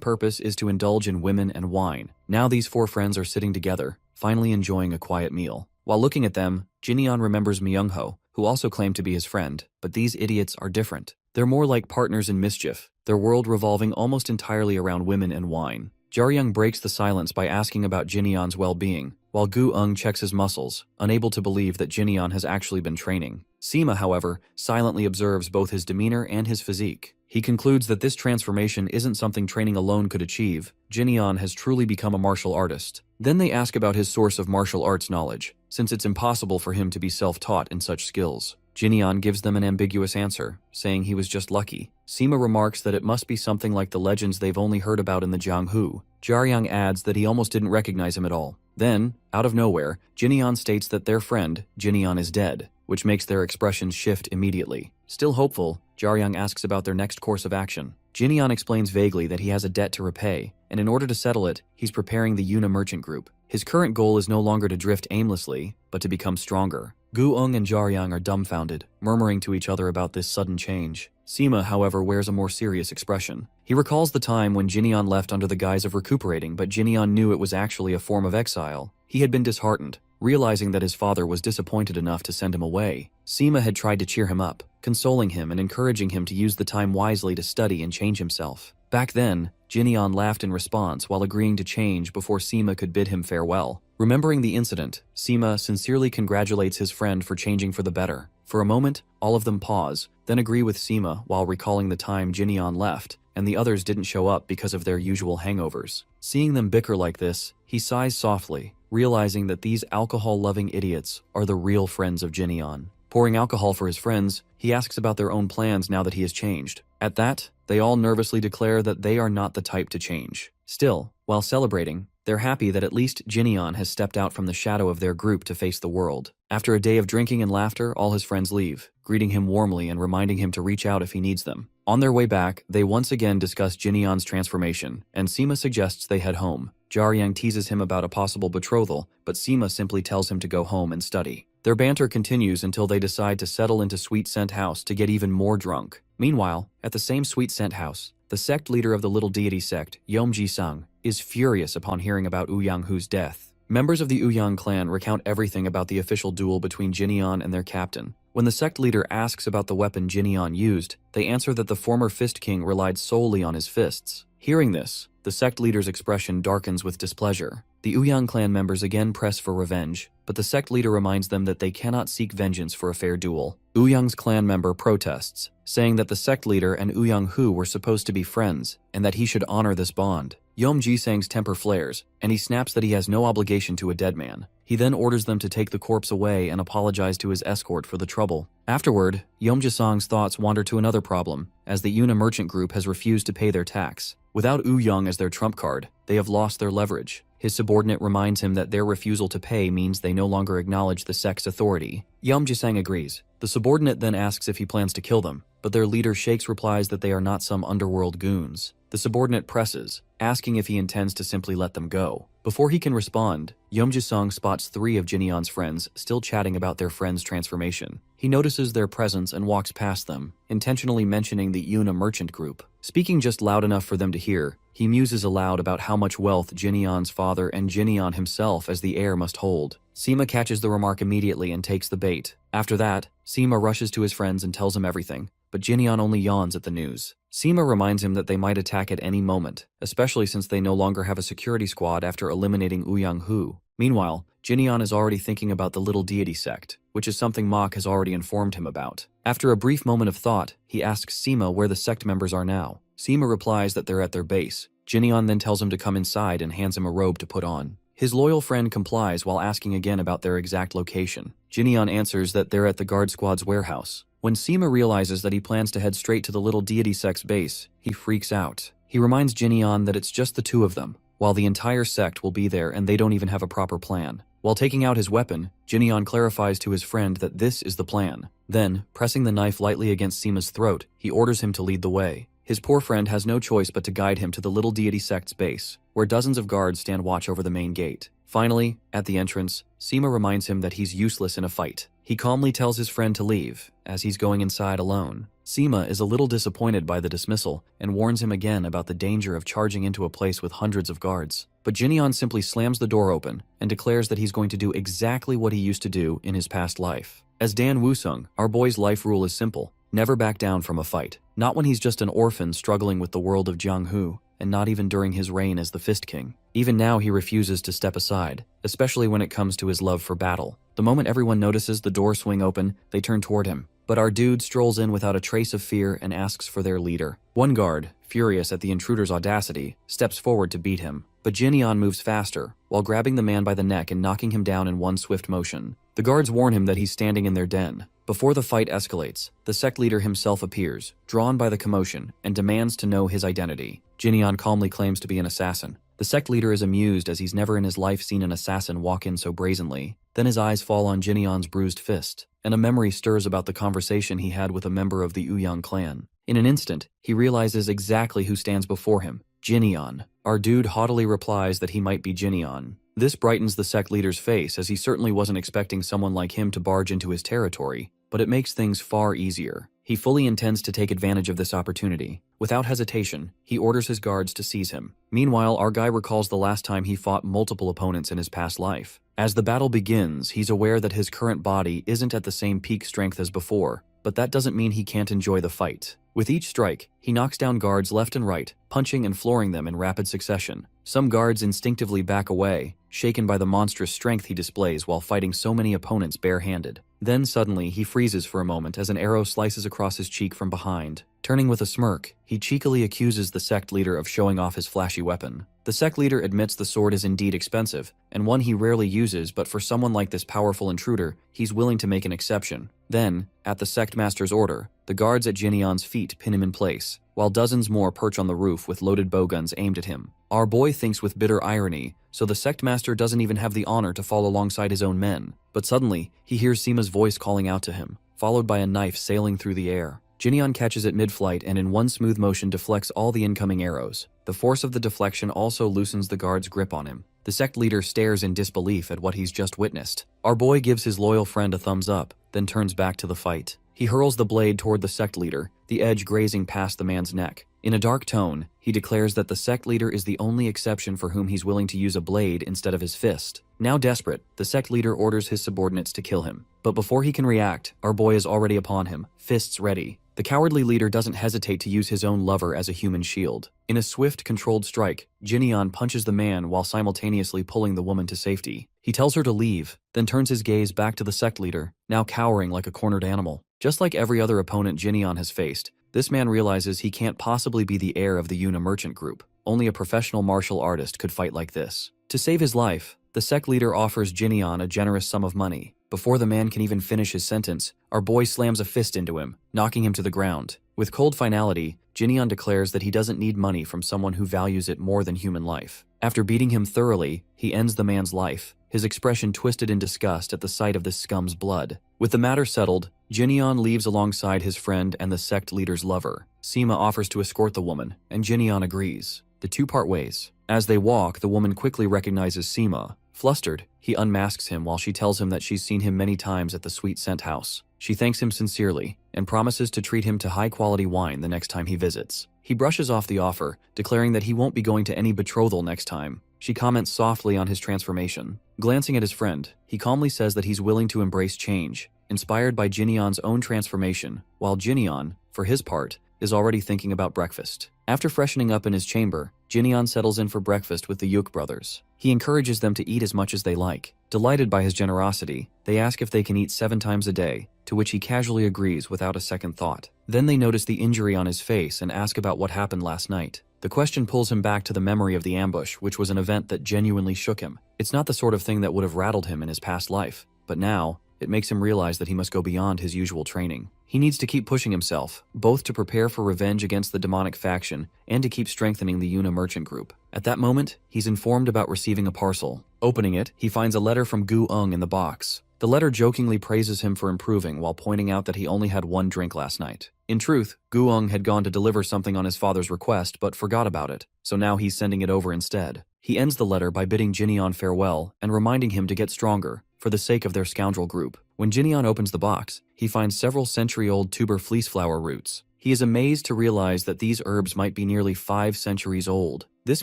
purpose is to indulge in women and wine. Now these 4 friends are sitting together, finally enjoying a quiet meal. While looking at them, Ginon remembers Myungho, who also claimed to be his friend, but these idiots are different. They're more like partners in mischief, their world revolving almost entirely around women and wine. Jaryang breaks the silence by asking about Jinion's well-being, while Uang checks his muscles, unable to believe that Ginon has actually been training. Sima, however, silently observes both his demeanor and his physique. He concludes that this transformation isn't something training alone could achieve. Ginon has truly become a martial artist. Then they ask about his source of martial arts knowledge, since it's impossible for him to be self-taught in such skills. Ginon gives them an ambiguous answer, saying he was just lucky. Sima remarks that it must be something like the legends they've only heard about in the Jianghu. Jaryang adds that he almost didn't recognize him at all. Then, out of nowhere, Ginon states that their friend, Ginon, is dead, which makes their expressions shift immediately. Still hopeful, Jaryang asks about their next course of action. Ginon explains vaguely that he has a debt to repay, and in order to settle it, he's preparing the Yuna merchant group. His current goal is no longer to drift aimlessly, but to become stronger. Uang and Jaryang are dumbfounded, murmuring to each other about this sudden change. Sima, however, wears a more serious expression. He recalls the time when Ginon left under the guise of recuperating, but Ginon knew it was actually a form of exile. He had been disheartened, realizing that his father was disappointed enough to send him away. Sima had tried to cheer him up, consoling him and encouraging him to use the time wisely to study and change himself. Back then, Ginon laughed in response while agreeing to change before Sima could bid him farewell. Remembering the incident, Sima sincerely congratulates his friend for changing for the better. For a moment, all of them pause, then agree with Sima while recalling the time Ginon left, and the others didn't show up because of their usual hangovers. Seeing them bicker like this, he sighs softly, realizing that these alcohol-loving idiots are the real friends of Ginon. Pouring alcohol for his friends, he asks about their own plans now that he has changed. At that, they all nervously declare that they are not the type to change. Still, while celebrating, they're happy that at least Ginon has stepped out from the shadow of their group to face the world. After a day of drinking and laughter, all his friends leave, greeting him warmly and reminding him to reach out if he needs them. On their way back, they once again discuss Ginion's transformation, and Sima suggests they head home. Jaryang teases him about a possible betrothal, but Sima simply tells him to go home and study. Their banter continues until they decide to settle into Sweet Scent House to get even more drunk. Meanwhile, at the same Sweet Scent House, the sect leader of the little deity sect, Yomji-sang, is furious upon hearing about Uyang-hu's death. Members of the Uang clan recount everything about the official duel between Ginon and their captain. When the sect leader asks about the weapon Ginon used, they answer that the former Fist King relied solely on his fists. Hearing this, the sect leader's expression darkens with displeasure. The Uang clan members again press for revenge, but the sect leader reminds them that they cannot seek vengeance for a fair duel. Uyang's clan member protests, saying that the sect leader and Uyang-hu were supposed to be friends, and that he should honor this bond. Yom Ji-sang's temper flares, and he snaps that he has no obligation to a dead man. He then orders them to take the corpse away and apologize to his escort for the trouble. Afterward, Yom Ji-sang's thoughts wander to another problem, as the Yuna merchant group has refused to pay their tax. Without Uyang as their trump card, they have lost their leverage. His subordinate reminds him that their refusal to pay means they no longer acknowledge the sect's authority. Yom Ji-sang agrees. The subordinate then asks if he plans to kill them, but their leader Shakes replies that they are not some underworld goons. The subordinate presses, asking if he intends to simply let them go. Before he can respond, Yom Ji-sang spots 3 of Jinion's friends still chatting about their friend's transformation. He notices their presence and walks past them, intentionally mentioning the Yuna merchant group. Speaking just loud enough for them to hear, he muses aloud about how much wealth Jinion's father and Jinion himself as the heir must hold. Sima catches the remark immediately and takes the bait. After that, Sima rushes to his friends and tells him everything, but Jinion only yawns at the news. Sima reminds him that they might attack at any moment, especially since they no longer have a security squad after eliminating Uyang-hu. Meanwhile, Jinion is already thinking about the little deity sect, which is something Mok has already informed him about. After a brief moment of thought, he asks Sima where the sect members are now. Sima replies that they're at their base. Jinion then tells him to come inside and hands him a robe to put on. His loyal friend complies while asking again about their exact location. Jinion answers that they're at the guard squad's warehouse. When Sima realizes that he plans to head straight to the little deity sect's base, he freaks out. He reminds Ginon that it's just the two of them, while the entire sect will be there and they don't even have a proper plan. While taking out his weapon, Ginon clarifies to his friend that this is the plan. Then, pressing the knife lightly against Sima's throat, he orders him to lead the way. His poor friend has no choice but to guide him to the little deity sect's base, where dozens of guards stand watch over the main gate. Finally, at the entrance, Sima reminds him that he's useless in a fight. He calmly tells his friend to leave, as he's going inside alone. Sima is a little disappointed by the dismissal and warns him again about the danger of charging into a place with hundreds of guards. But Ginon simply slams the door open and declares that he's going to do exactly what he used to do in his past life. As Dan Wusung, our boy's life rule is simple: never back down from a fight. Not when he's just an orphan struggling with the world of Jianghu, and not even during his reign as the Fist King. Even now he refuses to step aside, especially when it comes to his love for battle. The moment everyone notices the door swing open, they turn toward him. But our dude strolls in without a trace of fear and asks for their leader. One guard, furious at the intruder's audacity, steps forward to beat him. But Ginon moves faster, while grabbing the man by the neck and knocking him down in one swift motion. The guards warn him that he's standing in their den. Before the fight escalates, the sect leader himself appears, drawn by the commotion, and demands to know his identity. Ginon calmly claims to be an assassin. The sect leader is amused as he's never in his life seen an assassin walk in so brazenly. Then his eyes fall on Ginion's bruised fist, and a memory stirs about the conversation he had with a member of the Uang clan. In an instant, he realizes exactly who stands before him: Ginon. Our dude haughtily replies that he might be Ginon. This brightens the sect leader's face, as he certainly wasn't expecting someone like him to barge into his territory, but it makes things far easier. He fully intends to take advantage of this opportunity. Without hesitation, he orders his guards to seize him. Meanwhile, our guy recalls the last time he fought multiple opponents in his past life. As the battle begins, he's aware that his current body isn't at the same peak strength as before, but that doesn't mean he can't enjoy the fight. With each strike, he knocks down guards left and right, punching and flooring them in rapid succession. Some guards instinctively back away, shaken by the monstrous strength he displays while fighting so many opponents barehanded. Then suddenly, he freezes for a moment as an arrow slices across his cheek from behind. Turning with a smirk, he cheekily accuses the sect leader of showing off his flashy weapon. The sect leader admits the sword is indeed expensive, and one he rarely uses, but for someone like this powerful intruder, he's willing to make an exception. Then, at the sect master's order, the guards at Ginion's feet pin him in place, while dozens more perch on the roof with loaded bowguns aimed at him. Our boy thinks with bitter irony, so the sect master doesn't even have the honor to fall alongside his own men. But suddenly, he hears Sima's voice calling out to him, followed by a knife sailing through the air. Ginon catches it mid-flight and in one smooth motion deflects all the incoming arrows. The force of the deflection also loosens the guard's grip on him. The sect leader stares in disbelief at what he's just witnessed. Our boy gives his loyal friend a thumbs up, then turns back to the fight. He hurls the blade toward the sect leader, the edge grazing past the man's neck. In a dark tone, he declares that the sect leader is the only exception for whom he's willing to use a blade instead of his fist. Now desperate, the sect leader orders his subordinates to kill him. But before he can react, our boy is already upon him, fists ready. The cowardly leader doesn't hesitate to use his own lover as a human shield. In a swift, controlled strike, Ginon punches the man while simultaneously pulling the woman to safety. He tells her to leave, then turns his gaze back to the sect leader, now cowering like a cornered animal. Just like every other opponent Ginon has faced, this man realizes he can't possibly be the heir of the Yuna merchant group. Only a professional martial artist could fight like this. To save his life, the sect leader offers Ginon a generous sum of money. Before the man can even finish his sentence, our boy slams a fist into him, knocking him to the ground. With cold finality, Ginon declares that he doesn't need money from someone who values it more than human life. After beating him thoroughly, he ends the man's life, his expression twisted in disgust at the sight of this scum's blood. With the matter settled, Ginon leaves alongside his friend and the sect leader's lover. Sima offers to escort the woman, and Ginon agrees. The two part ways. As they walk, the woman quickly recognizes Sima. Flustered, he unmasks him while she tells him that she's seen him many times at the Sweet Scent House. She thanks him sincerely, and promises to treat him to high-quality wine the next time he visits. He brushes off the offer, declaring that he won't be going to any betrothal next time. She comments softly on his transformation. Glancing at his friend, he calmly says that he's willing to embrace change, inspired by Ginion's own transformation, while Ginon, for his part, is already thinking about breakfast. After freshening up in his chamber, Ginon settles in for breakfast with the Yuk brothers. He encourages them to eat as much as they like. Delighted by his generosity, they ask if they can eat 7 times a day, to which he casually agrees without a second thought. Then they notice the injury on his face and ask about what happened last night. The question pulls him back to the memory of the ambush, which was an event that genuinely shook him. It's not the sort of thing that would have rattled him in his past life, but now, it makes him realize that he must go beyond his usual training. He needs to keep pushing himself, both to prepare for revenge against the demonic faction and to keep strengthening the Yuna merchant group. At that moment, he's informed about receiving a parcel. Opening it, he finds a letter from Uang in the box. The letter jokingly praises him for improving while pointing out that he only had one drink last night. In truth, Uang had gone to deliver something on his father's request but forgot about it, so now he's sending it over instead. He ends the letter by bidding Ginon farewell and reminding him to get stronger, for the sake of their scoundrel group. When Ginon opens the box, he finds several century-old tuber fleeceflower roots. He is amazed to realize that these herbs might be nearly 5 centuries old. This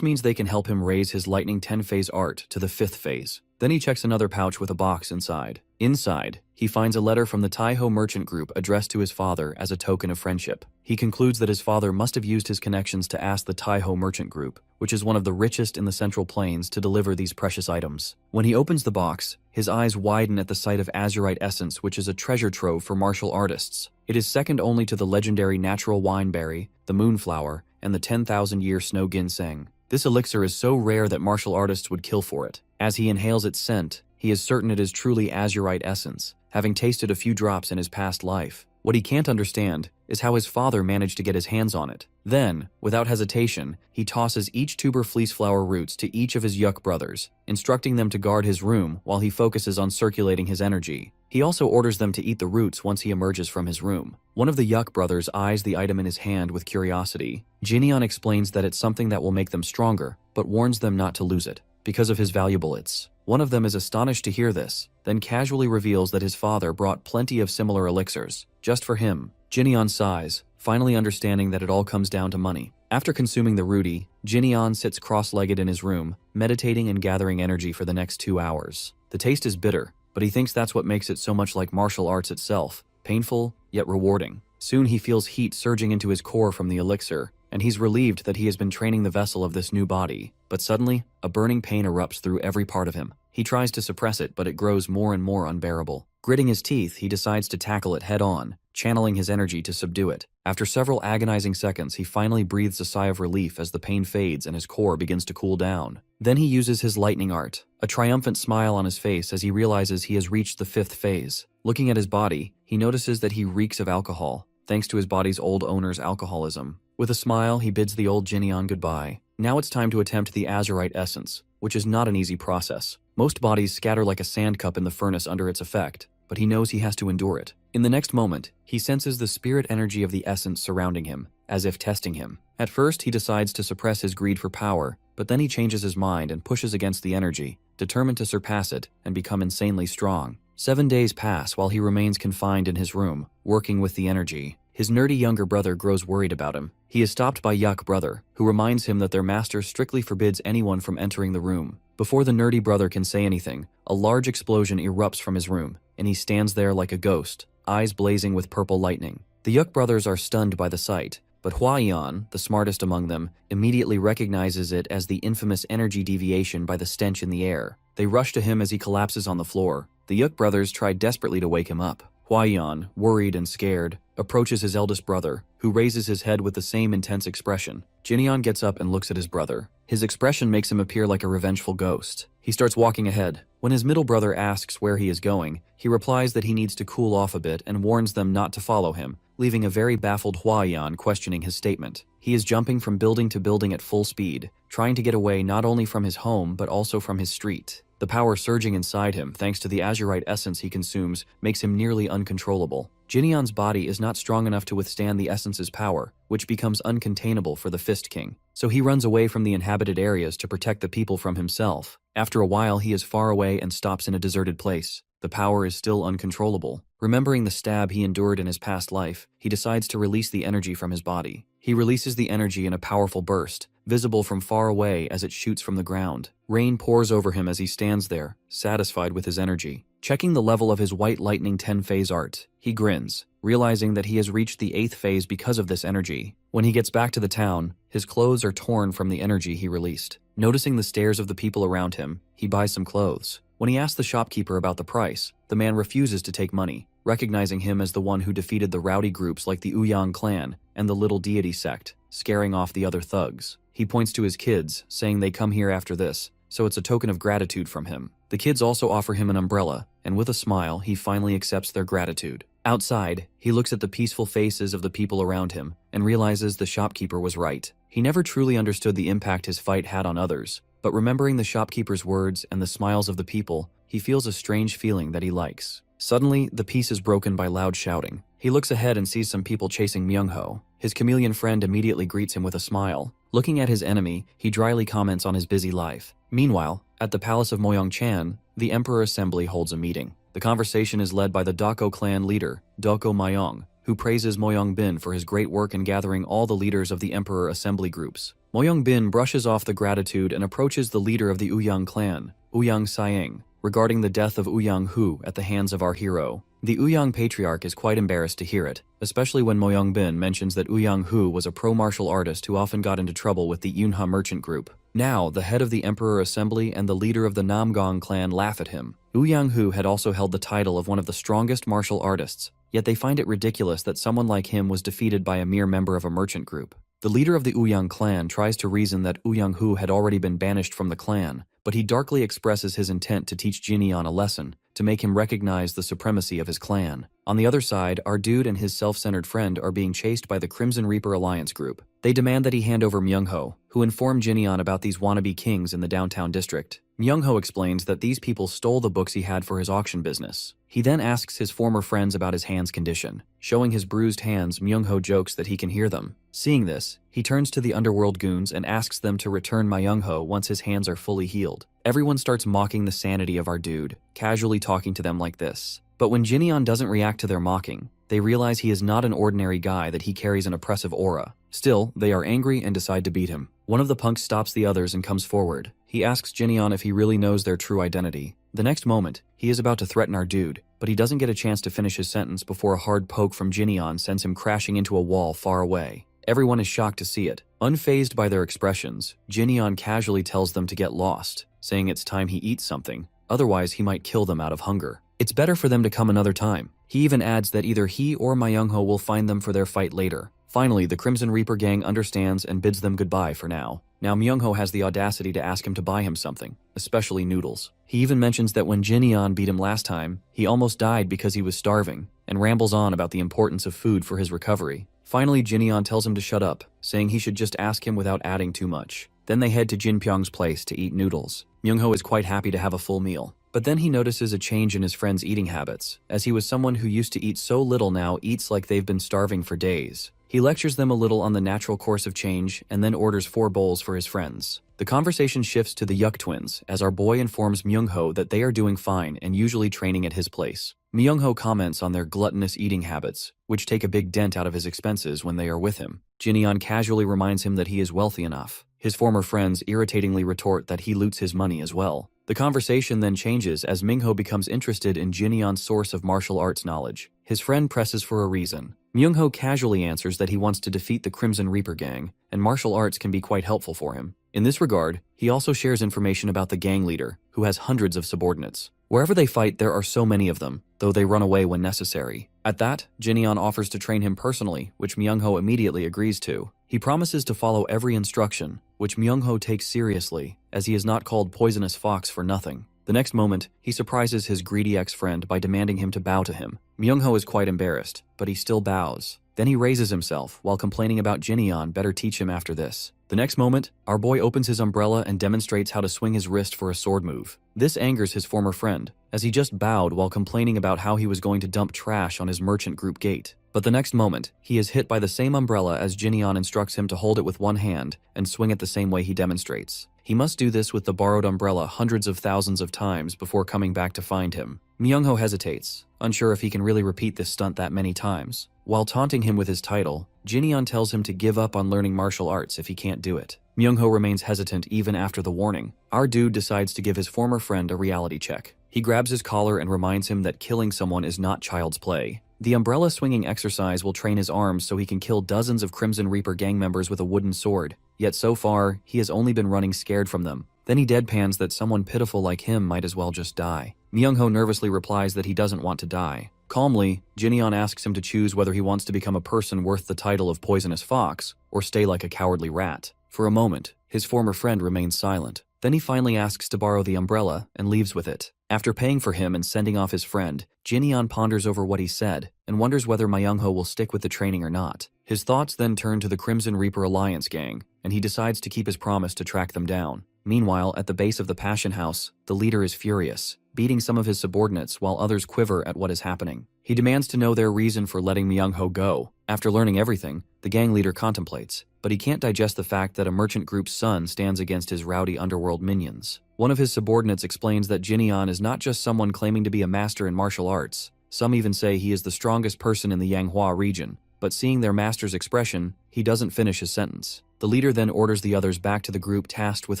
means they can help him raise his lightning 10-phase art to the 5th phase. Then he checks another pouch with a box inside. Inside, he finds a letter from the Taiho merchant group addressed to his father as a token of friendship. He concludes that his father must have used his connections to ask the Taiho merchant group, which is one of the richest in the Central Plains, to deliver these precious items. When he opens the box, his eyes widen at the sight of azurite essence, which is a treasure trove for martial artists. It is second only to the legendary natural wineberry, the moonflower, and the 10,000-year snow ginseng. This elixir is so rare that martial artists would kill for it. As he inhales its scent, he is certain it is truly azurite essence, having tasted a few drops in his past life. What he can't understand is how his father managed to get his hands on it. Then, without hesitation, he tosses each tuber fleeceflower roots to each of his Yuk brothers, instructing them to guard his room while he focuses on circulating his energy. He also orders them to eat the roots once he emerges from his room. One of the Yuk brothers eyes the item in his hand with curiosity. Ginon explains that it's something that will make them stronger, but warns them not to lose it, because of his valuable its. One of them is astonished to hear this, then casually reveals that his father brought plenty of similar elixirs, just for him. Ginon sighs, finally understanding that it all comes down to money. After consuming the rooty, Ginon sits cross-legged in his room, meditating and gathering energy for the next 2 hours. The taste is bitter, but he thinks that's what makes it so much like martial arts itself, painful, yet rewarding. Soon he feels heat surging into his core from the elixir, and he's relieved that he has been training the vessel of this new body. But suddenly, a burning pain erupts through every part of him. He tries to suppress it, but it grows more and more unbearable. Gritting his teeth, he decides to tackle it head-on, channeling his energy to subdue it. After several agonizing seconds, he finally breathes a sigh of relief as the pain fades and his core begins to cool down. Then he uses his lightning art, a triumphant smile on his face as he realizes he has reached the 5th phase. Looking at his body, he notices that he reeks of alcohol, thanks to his body's old owner's alcoholism. With a smile, he bids the old Ginon goodbye. Now it's time to attempt the azurite essence, which is not an easy process. Most bodies scatter like a sand cup in the furnace under its effect, but he knows he has to endure it. In the next moment, he senses the spirit energy of the essence surrounding him, as if testing him. At first, he decides to suppress his greed for power, but then he changes his mind and pushes against the energy, determined to surpass it and become insanely strong. 7 days pass while he remains confined in his room, working with the energy. His nerdy younger brother grows worried about him. He is stopped by Yuk brother, who reminds him that their master strictly forbids anyone from entering the room. Before the nerdy brother can say anything, a large explosion erupts from his room, and he stands there like a ghost, eyes blazing with purple lightning. The Yuk brothers are stunned by the sight, but Huaiyan, the smartest among them, immediately recognizes it as the infamous energy deviation by the stench in the air. They rush to him as he collapses on the floor. The Yuk brothers try desperately to wake him up. Huaiyan, worried and scared, approaches his eldest brother, who raises his head with the same intense expression. Ginon gets up and looks at his brother. His expression makes him appear like a revengeful ghost. He starts walking ahead. When his middle brother asks where he is going, he replies that he needs to cool off a bit and warns them not to follow him, leaving a very baffled Huaiyan questioning his statement. He is jumping from building to building at full speed, trying to get away not only from his home but also from his street. The power surging inside him, thanks to the azurite essence he consumes, makes him nearly uncontrollable. Ginion's body is not strong enough to withstand the essence's power, which becomes uncontainable for the Fist King. So he runs away from the inhabited areas to protect the people from himself. After a while, he is far away and stops in a deserted place. The power is still uncontrollable. Remembering the stab he endured in his past life, he decides to release the energy from his body. He releases the energy in a powerful burst, visible from far away as it shoots from the ground. Rain pours over him as he stands there, satisfied with his energy. Checking the level of his white lightning 10-phase art, he grins, realizing that he has reached the 8th phase because of this energy. When he gets back to the town, his clothes are torn from the energy he released. Noticing the stares of the people around him, he buys some clothes. When he asks the shopkeeper about the price, the man refuses to take money, recognizing him as the one who defeated the rowdy groups like the Uang clan and the Little Deity sect, scaring off the other thugs. He points to his kids, saying they come here after this, so it's a token of gratitude from him. The kids also offer him an umbrella, and with a smile, he finally accepts their gratitude. Outside, he looks at the peaceful faces of the people around him and realizes the shopkeeper was right. He never truly understood the impact his fight had on others, but remembering the shopkeeper's words and the smiles of the people, he feels a strange feeling that he likes. Suddenly, the peace is broken by loud shouting. He looks ahead and sees some people chasing Myung-ho. His chameleon friend immediately greets him with a smile. Looking at his enemy, he dryly comments on his busy life. Meanwhile, at the palace of Moyang-chan, the Emperor Assembly holds a meeting. The conversation is led by the Doko clan leader, Doko Myong, who praises Moyong-bin for his great work in gathering all the leaders of the Emperor Assembly groups. Moyong-bin brushes off the gratitude and approaches the leader of the Uyang clan, Uyang Saeng, regarding the death of Uyang Hu at the hands of our hero. The Uyang patriarch is quite embarrassed to hear it, especially when Moyong-bin mentions that Uyang Hu was a pro-martial artist who often got into trouble with the Yunha merchant group. Now, the head of the Emperor Assembly and the leader of the Namgong clan laugh at him. Uyang Hu had also held the title of one of the strongest martial artists, yet they find it ridiculous that someone like him was defeated by a mere member of a merchant group. The leader of the Uyang clan tries to reason that Uyang Hu had already been banished from the clan, but he darkly expresses his intent to teach Jinian a lesson, to make him recognize the supremacy of his clan. On the other side, our dude and his self-centered friend are being chased by the Crimson Reaper Alliance group. They demand that he hand over Myung-ho, who inform Jinian about these wannabe kings in the downtown district. Myung-ho explains that these people stole the books he had for his auction business. He then asks his former friends about his hand's condition. Showing his bruised hands, Myung-ho jokes that he can hear them. Seeing this, he turns to the underworld goons and asks them to return Myung-ho once his hands are fully healed. Everyone starts mocking the sanity of our dude, casually talking to them like this. But when Jinian doesn't react to their mocking, they realize he is not an ordinary guy, that he carries an oppressive aura. Still, they are angry and decide to beat him. One of the punks stops the others and comes forward. He asks Jinian if he really knows their true identity. The next moment, he is about to threaten our dude, but he doesn't get a chance to finish his sentence before a hard poke from Jinian sends him crashing into a wall far away. Everyone is shocked to see it. Unfazed by their expressions, Jinian casually tells them to get lost, saying it's time he eats something, otherwise he might kill them out of hunger. It's better for them to come another time. He even adds that either he or Myung-ho will find them for their fight later. Finally, the Crimson Reaper gang understands and bids them goodbye for now. Now Myung-ho has the audacity to ask him to buy him something, especially noodles. He even mentions that when Jinian beat him last time, he almost died because he was starving, and rambles on about the importance of food for his recovery. Finally, Jinian tells him to shut up, saying he should just ask him without adding too much. Then they head to Jinpyong's place to eat noodles. Myung-ho is quite happy to have a full meal. But then he notices a change in his friend's eating habits, as he was someone who used to eat so little now eats like they've been starving for days. He lectures them a little on the natural course of change and then orders 4 bowls for his friends. The conversation shifts to the Yuk twins, as our boy informs Myung-ho that they are doing fine and usually training at his place. Myung-ho comments on their gluttonous eating habits, which take a big dent out of his expenses when they are with him. Jinian casually reminds him that he is wealthy enough. His former friends irritatingly retort that he loots his money as well. The conversation then changes as Myung-ho becomes interested in Jinian's source of martial arts knowledge. His friend presses for a reason. Myung-ho casually answers that he wants to defeat the Crimson Reaper gang, and martial arts can be quite helpful for him. In this regard, he also shares information about the gang leader, who has hundreds of subordinates. Wherever they fight, there are so many of them, though they run away when necessary. At that, Jinian offers to train him personally, which Myung-ho immediately agrees to. He promises to follow every instruction, which Myung-ho takes seriously, as he is not called Poisonous Fox for nothing. The next moment, he surprises his greedy ex-friend by demanding him to bow to him. Myung-ho is quite embarrassed, but he still bows. Then he raises himself, while complaining about Jinian better teach him after this. The next moment, our boy opens his umbrella and demonstrates how to swing his wrist for a sword move. This angers his former friend, as he just bowed while complaining about how he was going to dump trash on his merchant group gate. But the next moment, he is hit by the same umbrella as Jinian instructs him to hold it with one hand and swing it the same way he demonstrates. He must do this with the borrowed umbrella hundreds of thousands of times before coming back to find him. Myung-ho hesitates, unsure if he can really repeat this stunt that many times. While taunting him with his title, Jinian tells him to give up on learning martial arts if he can't do it. Myung-ho remains hesitant even after the warning. Our dude decides to give his former friend a reality check. He grabs his collar and reminds him that killing someone is not child's play. The umbrella swinging exercise will train his arms so he can kill dozens of Crimson Reaper gang members with a wooden sword. Yet so far, he has only been running scared from them. Then he deadpans that someone pitiful like him might as well just die. Myung-ho nervously replies that he doesn't want to die. Calmly, Jinian asks him to choose whether he wants to become a person worth the title of Poisonous Fox or stay like a cowardly rat. For a moment, His former friend remains silent. Then he finally asks to borrow the umbrella and leaves with it. After paying for him and sending off his friend, Ginon ponders over what he said and wonders whether Myungho will stick with the training or not. His thoughts then turn to the Crimson Reaper Alliance gang, and he decides to keep his promise to track them down. Meanwhile, at the base of the Passion House, the leader is furious, beating some of his subordinates while others quiver at what is happening. He demands to know their reason for letting Myungho go. After learning everything, the gang leader contemplates, but he can't digest the fact that a merchant group's son stands against his rowdy underworld minions. One of his subordinates explains that Ginon is not just someone claiming to be a master in martial arts. Some even say he is the strongest person in the Yanghua region, but seeing their master's expression, he doesn't finish his sentence. The leader then orders the others back to the group tasked with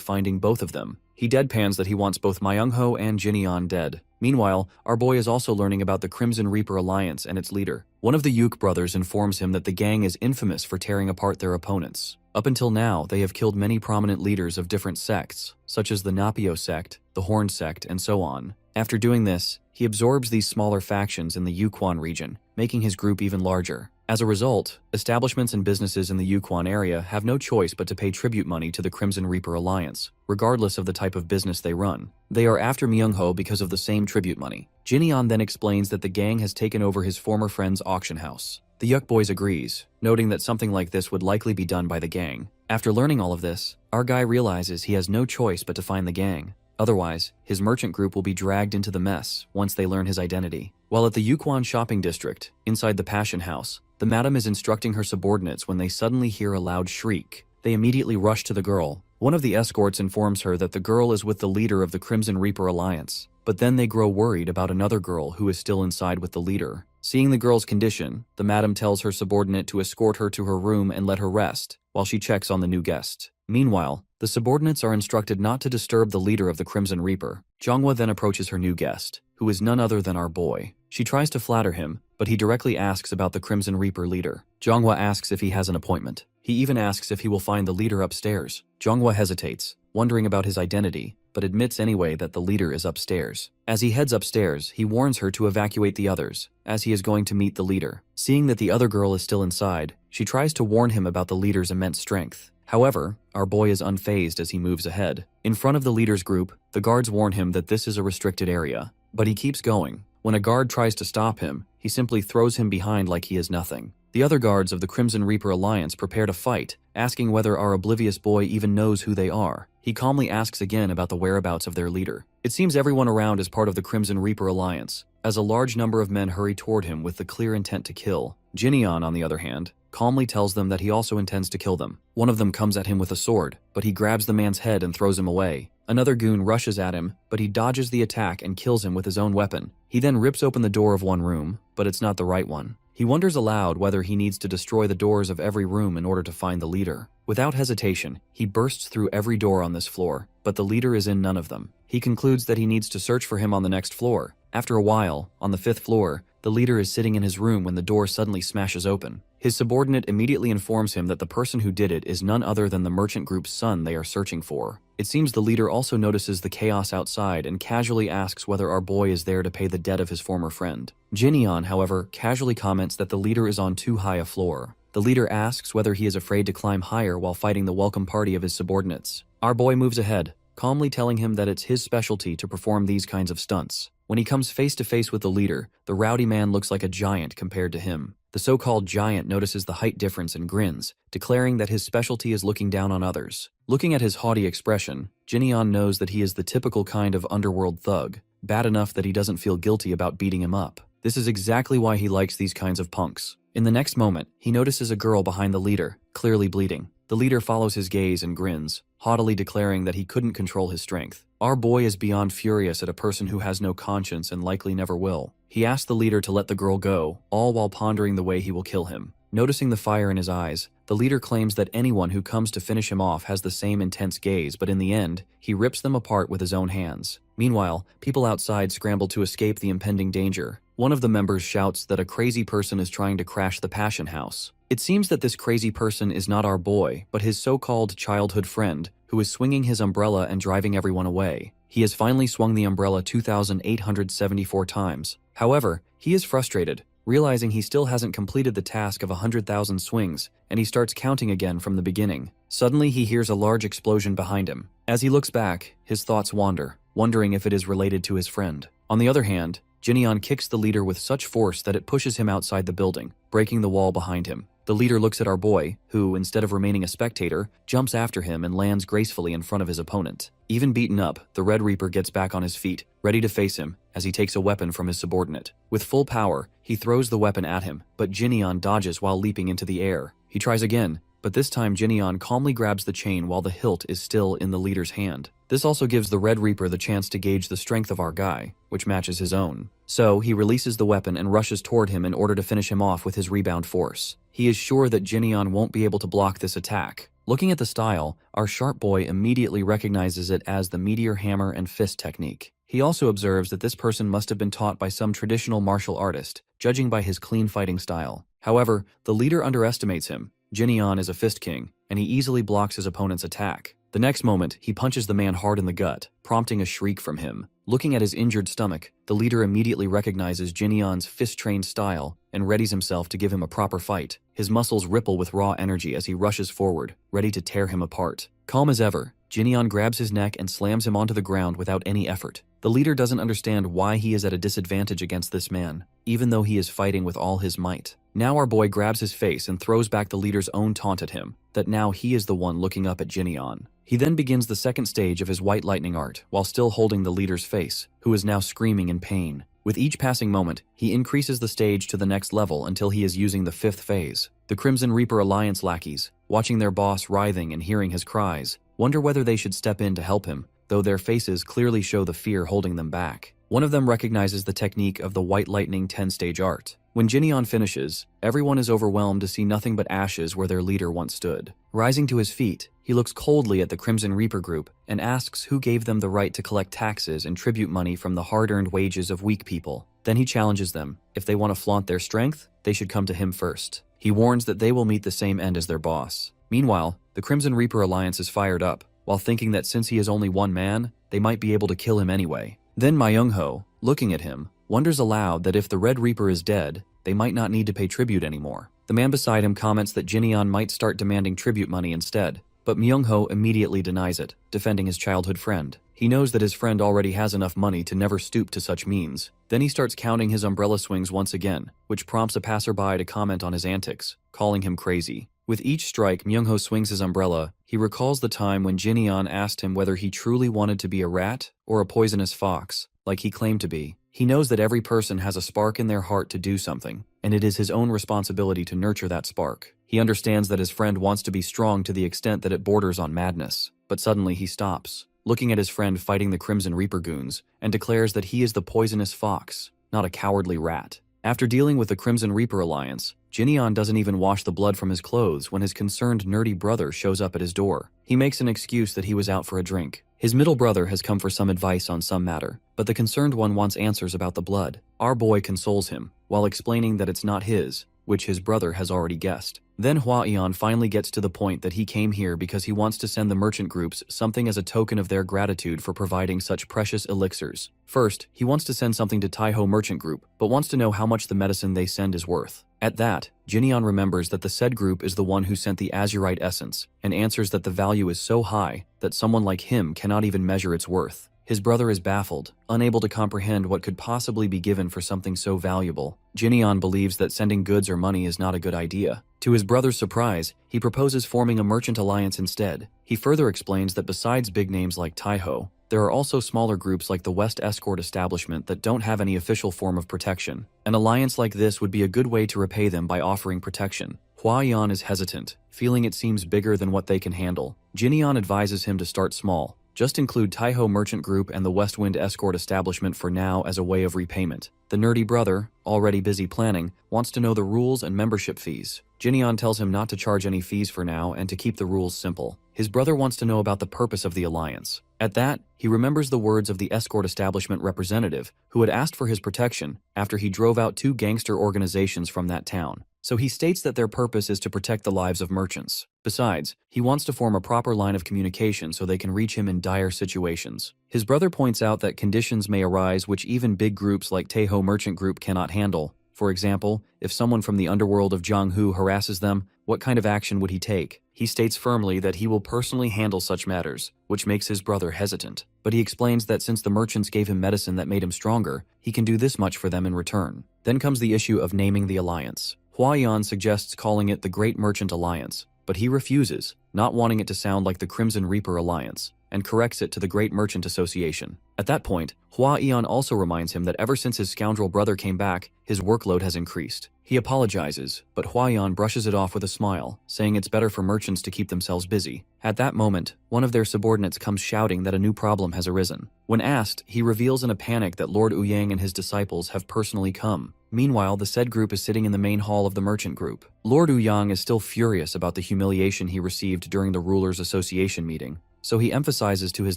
finding both of them. He deadpans that he wants both Myungho and Ginon dead. Meanwhile, our boy is also learning about the Crimson Reaper Alliance and its leader. One of the Yuk brothers informs him that the gang is infamous for tearing apart their opponents. Up until now, they have killed many prominent leaders of different sects, such as the Napio sect, the Horn sect, and so on. After doing this, he absorbs these smaller factions in the Yukon region, making his group even larger. As a result, establishments and businesses in the Yukon area have no choice but to pay tribute money to the Crimson Reaper Alliance, regardless of the type of business they run. They are after Myungho because of the same tribute money. Ginon then explains that the gang has taken over his former friend's auction house. The Yuk boys agrees, noting that something like this would likely be done by the gang. After learning all of this, our guy realizes he has no choice but to find the gang. Otherwise, his merchant group will be dragged into the mess once they learn his identity. While at the Yukon shopping district, inside the Passion House, the madam is instructing her subordinates when they suddenly hear a loud shriek. They immediately rush to the girl. One of the escorts informs her that the girl is with the leader of the Crimson Reaper Alliance, but then they grow worried about another girl who is still inside with the leader. Seeing the girl's condition, the madam tells her subordinate to escort her to her room and let her rest, while she checks on the new guest. Meanwhile, the subordinates are instructed not to disturb the leader of the Crimson Reaper. Jonghwa then approaches her new guest, who is none other than our boy. She tries to flatter him, but he directly asks about the Crimson Reaper leader. Jonghwa asks if he has an appointment. He even asks if he will find the leader upstairs. Jonghwa hesitates, wondering about his identity, but admits anyway that the leader is upstairs. As he heads upstairs, he warns her to evacuate the others, as he is going to meet the leader. Seeing that the other girl is still inside, she tries to warn him about the leader's immense strength. However, our boy is unfazed as he moves ahead. In front of the leader's group, the guards warn him that this is a restricted area, but he keeps going. When a guard tries to stop him, he simply throws him behind like he is nothing. The other guards of the Crimson Reaper Alliance prepare to fight, asking whether our oblivious boy even knows who they are. He calmly asks again about the whereabouts of their leader. It seems everyone around is part of the Crimson Reaper Alliance, as a large number of men hurry toward him with the clear intent to kill. Ginon, on the other hand, calmly tells them that he also intends to kill them. One of them comes at him with a sword, but he grabs the man's head and throws him away. Another goon rushes at him, but he dodges the attack and kills him with his own weapon. He then rips open the door of one room, but it's not the right one. He wonders aloud whether he needs to destroy the doors of every room in order to find the leader. Without hesitation, he bursts through every door on this floor, but the leader is in none of them. He concludes that he needs to search for him on the next floor. After a while, on the 5th floor, the leader is sitting in his room when the door suddenly smashes open. His subordinate immediately informs him that the person who did it is none other than the merchant group's son they are searching for. It seems the leader also notices the chaos outside and casually asks whether our boy is there to pay the debt of his former friend. Ginon, however, casually comments that the leader is on too high a floor. The leader asks whether he is afraid to climb higher while fighting the welcome party of his subordinates. Our boy moves ahead, calmly telling him that it's his specialty to perform these kinds of stunts. When he comes face to face with the leader, the rowdy man looks like a giant compared to him. The so-called giant notices the height difference and grins, declaring that his specialty is looking down on others. Looking at his haughty expression, Ginon knows that he is the typical kind of underworld thug, bad enough that he doesn't feel guilty about beating him up. This is exactly why he likes these kinds of punks. In the next moment, he notices a girl behind the leader, clearly bleeding. The leader follows his gaze and grins, haughtily declaring that he couldn't control his strength. Our boy is beyond furious at a person who has no conscience and likely never will. He asks the leader to let the girl go, all while pondering the way he will kill him. Noticing the fire in his eyes, the leader claims that anyone who comes to finish him off has the same intense gaze, but in the end, he rips them apart with his own hands. Meanwhile, people outside scramble to escape the impending danger. One of the members shouts that a crazy person is trying to crash the Passion House. It seems that this crazy person is not our boy, but his so-called childhood friend, who is swinging his umbrella and driving everyone away. He has finally swung the umbrella 2,874 times. However, he is frustrated, realizing he still hasn't completed the task of 100,000 swings, and he starts counting again from the beginning. Suddenly he hears a large explosion behind him. As he looks back, his thoughts wander, wondering if it is related to his friend. On the other hand, Ginon kicks the leader with such force that it pushes him outside the building, breaking the wall behind him. The leader looks at our boy, who, instead of remaining a spectator, jumps after him and lands gracefully in front of his opponent. Even beaten up, the Red Reaper gets back on his feet, ready to face him, as he takes a weapon from his subordinate. With full power, he throws the weapon at him, but Ginon dodges while leaping into the air. He tries again, but this time Ginon calmly grabs the chain while the hilt is still in the leader's hand. This also gives the Red Reaper the chance to gauge the strength of our guy, which matches his own. So, he releases the weapon and rushes toward him in order to finish him off with his rebound force. He is sure that Ginon won't be able to block this attack. Looking at the style, our sharp boy immediately recognizes it as the meteor hammer and fist technique. He also observes that this person must have been taught by some traditional martial artist, judging by his clean fighting style. However, the leader underestimates him. Ginon is a fist king, and he easily blocks his opponent's attack. The next moment, he punches the man hard in the gut, prompting a shriek from him. Looking at his injured stomach, the leader immediately recognizes Ginion's fist-trained style and readies himself to give him a proper fight. His muscles ripple with raw energy as he rushes forward, ready to tear him apart. Calm as ever, Ginon grabs his neck and slams him onto the ground without any effort. The leader doesn't understand why he is at a disadvantage against this man, even though he is fighting with all his might. Now our boy grabs his face and throws back the leader's own taunt at him, that now he is the one looking up at Ginon. He then begins the second stage of his white lightning art, while still holding the leader's face, who is now screaming in pain. With each passing moment, he increases the stage to the next level until he is using the fifth phase. The Crimson Reaper Alliance lackeys, watching their boss writhing and hearing his cries, wonder whether they should step in to help him, though their faces clearly show the fear holding them back. One of them recognizes the technique of the White Lightning 10-stage art. When Ginon finishes, everyone is overwhelmed to see nothing but ashes where their leader once stood. Rising to his feet, he looks coldly at the Crimson Reaper group and asks who gave them the right to collect taxes and tribute money from the hard-earned wages of weak people. Then he challenges them. If they want to flaunt their strength, they should come to him first. He warns that they will meet the same end as their boss. Meanwhile, the Crimson Reaper Alliance is fired up, while thinking that since he is only one man, they might be able to kill him anyway. Then Myung-ho, looking at him, wonders aloud that if the Red Reaper is dead, they might not need to pay tribute anymore. The man beside him comments that Ginon might start demanding tribute money instead, but Myung-ho immediately denies it, defending his childhood friend. He knows that his friend already has enough money to never stoop to such means. Then he starts counting his umbrella swings once again, which prompts a passerby to comment on his antics, calling him crazy. With each strike Myung-ho swings his umbrella, he recalls the time when Ginon asked him whether he truly wanted to be a rat or a poisonous fox, like he claimed to be. He knows that every person has a spark in their heart to do something, and it is his own responsibility to nurture that spark. He understands that his friend wants to be strong to the extent that it borders on madness, but suddenly he stops, looking at his friend fighting the Crimson Reaper goons, and declares that he is the poisonous fox, not a cowardly rat. After dealing with the Crimson Reaper Alliance, Ginon doesn't even wash the blood from his clothes when his concerned nerdy brother shows up at his door. He makes an excuse that he was out for a drink. His middle brother has come for some advice on some matter, but the concerned one wants answers about the blood. Our boy consoles him, while explaining that it's not his, which his brother has already guessed. Then Hwa-eon finally gets to the point that he came here because he wants to send the merchant groups something as a token of their gratitude for providing such precious elixirs. First, he wants to send something to Taiho Merchant Group, but wants to know how much the medicine they send is worth. At that, Ginon remembers that the said group is the one who sent the azurite essence, and answers that the value is so high that someone like him cannot even measure its worth. His brother is baffled, unable to comprehend what could possibly be given for something so valuable. Ginon believes that sending goods or money is not a good idea. To his brother's surprise, he proposes forming a merchant alliance instead. He further explains that besides big names like Taiho, there are also smaller groups like the West Escort Establishment that don't have any official form of protection. An alliance like this would be a good way to repay them by offering protection. Hwa-eon is hesitant, feeling it seems bigger than what they can handle. Ginon advises him to start small. Just include Taiho Merchant Group and the Westwind Escort Establishment for now as a way of repayment. The nerdy brother, already busy planning, wants to know the rules and membership fees. Ginon tells him not to charge any fees for now and to keep the rules simple. His brother wants to know about the purpose of the alliance. At that, he remembers the words of the escort establishment representative who had asked for his protection after he drove out 2 gangster organizations from that town. So he states that their purpose is to protect the lives of merchants. Besides, he wants to form a proper line of communication so they can reach him in dire situations. His brother points out that conditions may arise which even big groups like Taiho Merchant Group cannot handle. For example, if someone from the underworld of Jianghu harasses them, what kind of action would he take? He states firmly that he will personally handle such matters, which makes his brother hesitant. But he explains that since the merchants gave him medicine that made him stronger, he can do this much for them in return. Then comes the issue of naming the alliance. Huayan suggests calling it the Great Merchant Alliance, but he refuses, not wanting it to sound like the Crimson Reaper Alliance, and corrects it to the Great Merchant Association. At that point, Huayan also reminds him that ever since his scoundrel brother came back, his workload has increased. He apologizes, but Huayan brushes it off with a smile, saying it's better for merchants to keep themselves busy. At that moment, one of their subordinates comes shouting that a new problem has arisen. When asked, he reveals in a panic that Lord Uyang and his disciples have personally come. Meanwhile, the said group is sitting in the main hall of the merchant group. Lord Uyang is still furious about the humiliation he received during the Rulers' Association meeting, so he emphasizes to his